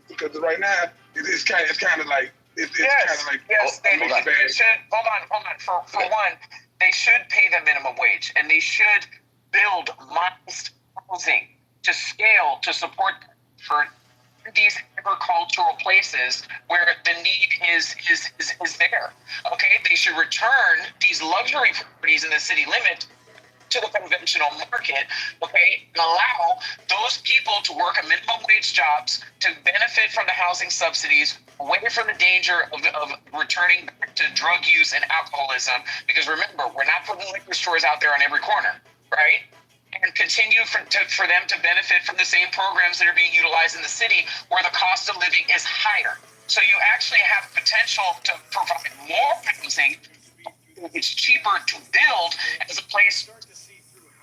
[SPEAKER 2] Because right now, it's kind of like it's kind of like
[SPEAKER 11] they should hold on. For one, they should pay the minimum wage, and they should build modest housing to scale to support for these agricultural places where the need is there. Okay, they should return these luxury properties in the city limit to the conventional market, okay, and allow those people to work a minimum wage jobs to benefit from the housing subsidies, away from the danger of returning back to drug use and alcoholism. Because remember, we're not putting liquor stores out there on every corner, right? And continue for them to benefit from the same programs that are being utilized in the city where the cost of living is higher. So you actually have potential to provide more housing. It's cheaper to build as a place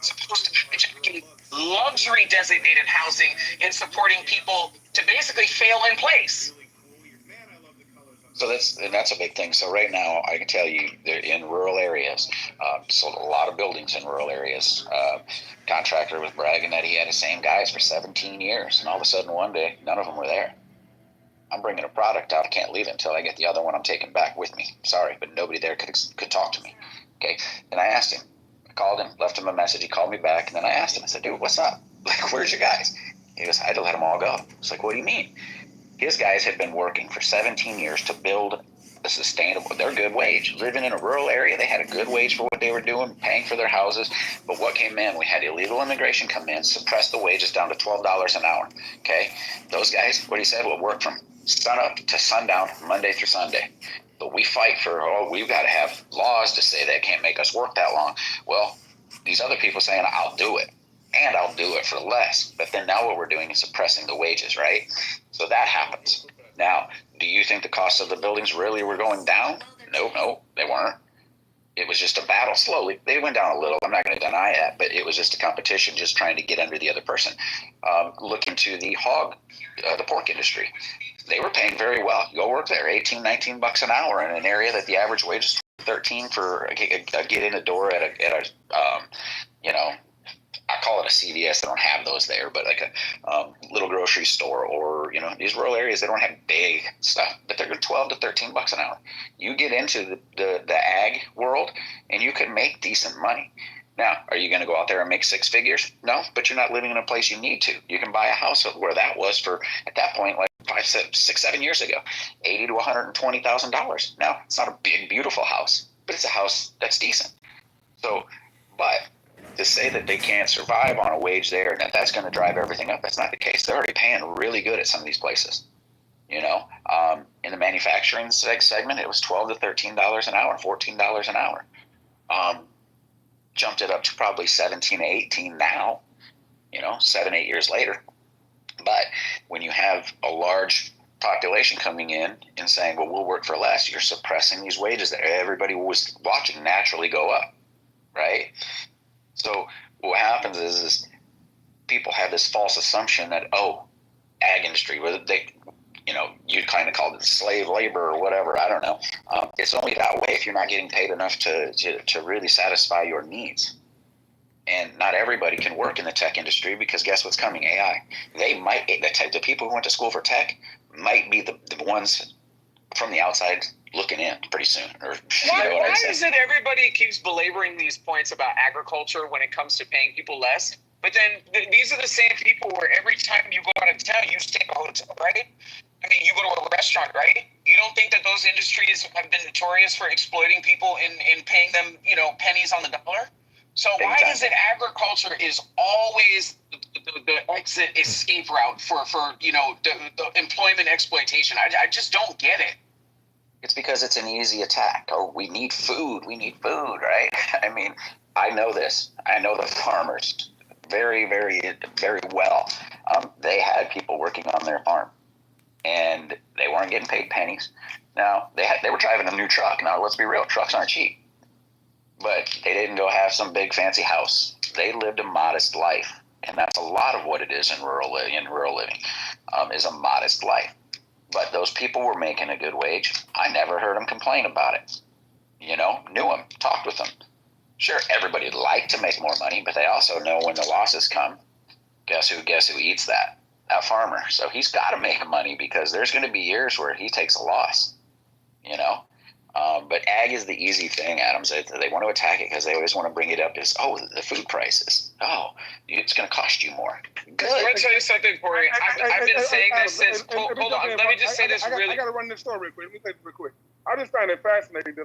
[SPEAKER 11] supposed to be hijacking luxury designated housing and supporting people to basically fail in place.
[SPEAKER 14] So that's a big thing. So right now, I can tell you, they're in rural areas. Sold a lot of buildings in rural areas. Contractor was bragging that he had the same guys for 17 years, and all of a sudden one day, none of them were there. I'm bringing a product out. I can't leave it until I get the other one I'm taking back with me. Sorry, but nobody there could talk to me. Okay, and I asked him. I called him, left him a message. He called me back, and then I asked him. I said, "Dude, what's up? Like, where's your guys?" He goes, "I had to let them all go." I was like, "What do you mean?" His guys had been working for 17 years to build a sustainable, their good wage. Living in a rural area, they had a good wage for what they were doing, paying for their houses. But what came in, we had illegal immigration come in, suppress the wages down to $12 an hour. Okay, those guys, what he said, will work from sun up to sundown, Monday through Sunday. But we fight for, we've got to have laws to say they can't make us work that long. Well, these other people saying, I'll do it. And I'll do it for less. But then now what we're doing is suppressing the wages, right? So that happens. Now, do you think the cost of the buildings really were going down? No, they weren't. It was just a battle slowly. They went down a little. I'm not going to deny that, but it was just a competition, just trying to get under the other person. Look into the the pork industry. They were paying very well. Go work there, $18-19 an hour in an area that the average wage is $13 for a get in the door at a I call it a CVS. They don't have those there, but like a little grocery store, or these rural areas, they don't have big stuff, but they're $12 to $13 an hour. You get into the ag world, and you can make decent money. Now, are you going to go out there and make six figures? No, but you're not living in a place you need to. You can buy a house where that was for, at that point, like 5, 6, 7 years ago, $80,000 to $120,000. Now, it's not a big, beautiful house, but it's a house that's decent. So, but to say that they can't survive on a wage there and that's going to drive everything up, that's not the case. They're already paying really good at some of these places. In the manufacturing segment, it was $12 to $13 an hour, $14 an hour. Jumped it up to probably 17 to 18 now, 7-8 years later. But when you have a large population coming in and saying, well, we'll work for less, you're suppressing these wages that everybody was watching naturally go up, right? So what happens is people have this false assumption that, ag industry, whether they, you'd kind of call it slave labor or whatever, I don't know. It's only that way if you're not getting paid enough to really satisfy your needs. And not everybody can work in the tech industry, because guess what's coming? AI. The people who went to school for tech might be the ones from the outside looking in pretty soon. Or
[SPEAKER 11] why is it everybody keeps belaboring these points about agriculture when it comes to paying people less? But then these are the same people where every time you go out of town, you stay at a hotel, right? I mean, you go to a restaurant, right? You don't think that those industries have been notorious for exploiting people in paying them, pennies on the dollar? So why is it agriculture is always the exit escape route for the employment exploitation? I just don't get it.
[SPEAKER 14] It's because it's an easy attack. Oh, we need food, right? I mean, I know this. I know the farmers very, very, very well. They had people working on their farm, and they weren't getting paid pennies. Now, they were driving a new truck. Now, let's be real, trucks aren't cheap. But they didn't go have some big fancy house. They lived a modest life, and that's a lot of what it is in rural living, is a modest life. But those people were making a good wage. I never heard them complain about it. You know, knew them, talked with them. Sure, everybody would like to make more money, but they also know when the losses come, guess who eats that? That farmer. So he's got to make money because there's going to be years where he takes a loss, you know. But ag is the easy thing, Adam said. They want to attack it because they always want to bring it up as, oh, the food prices. Oh, it's going to cost you more. Good.
[SPEAKER 5] I want to tell you something, Corey. I've been saying this since. Hold on. Let me just say this really.
[SPEAKER 2] I got to run this story real quick. Let me say this real quick. I just find it fascinating that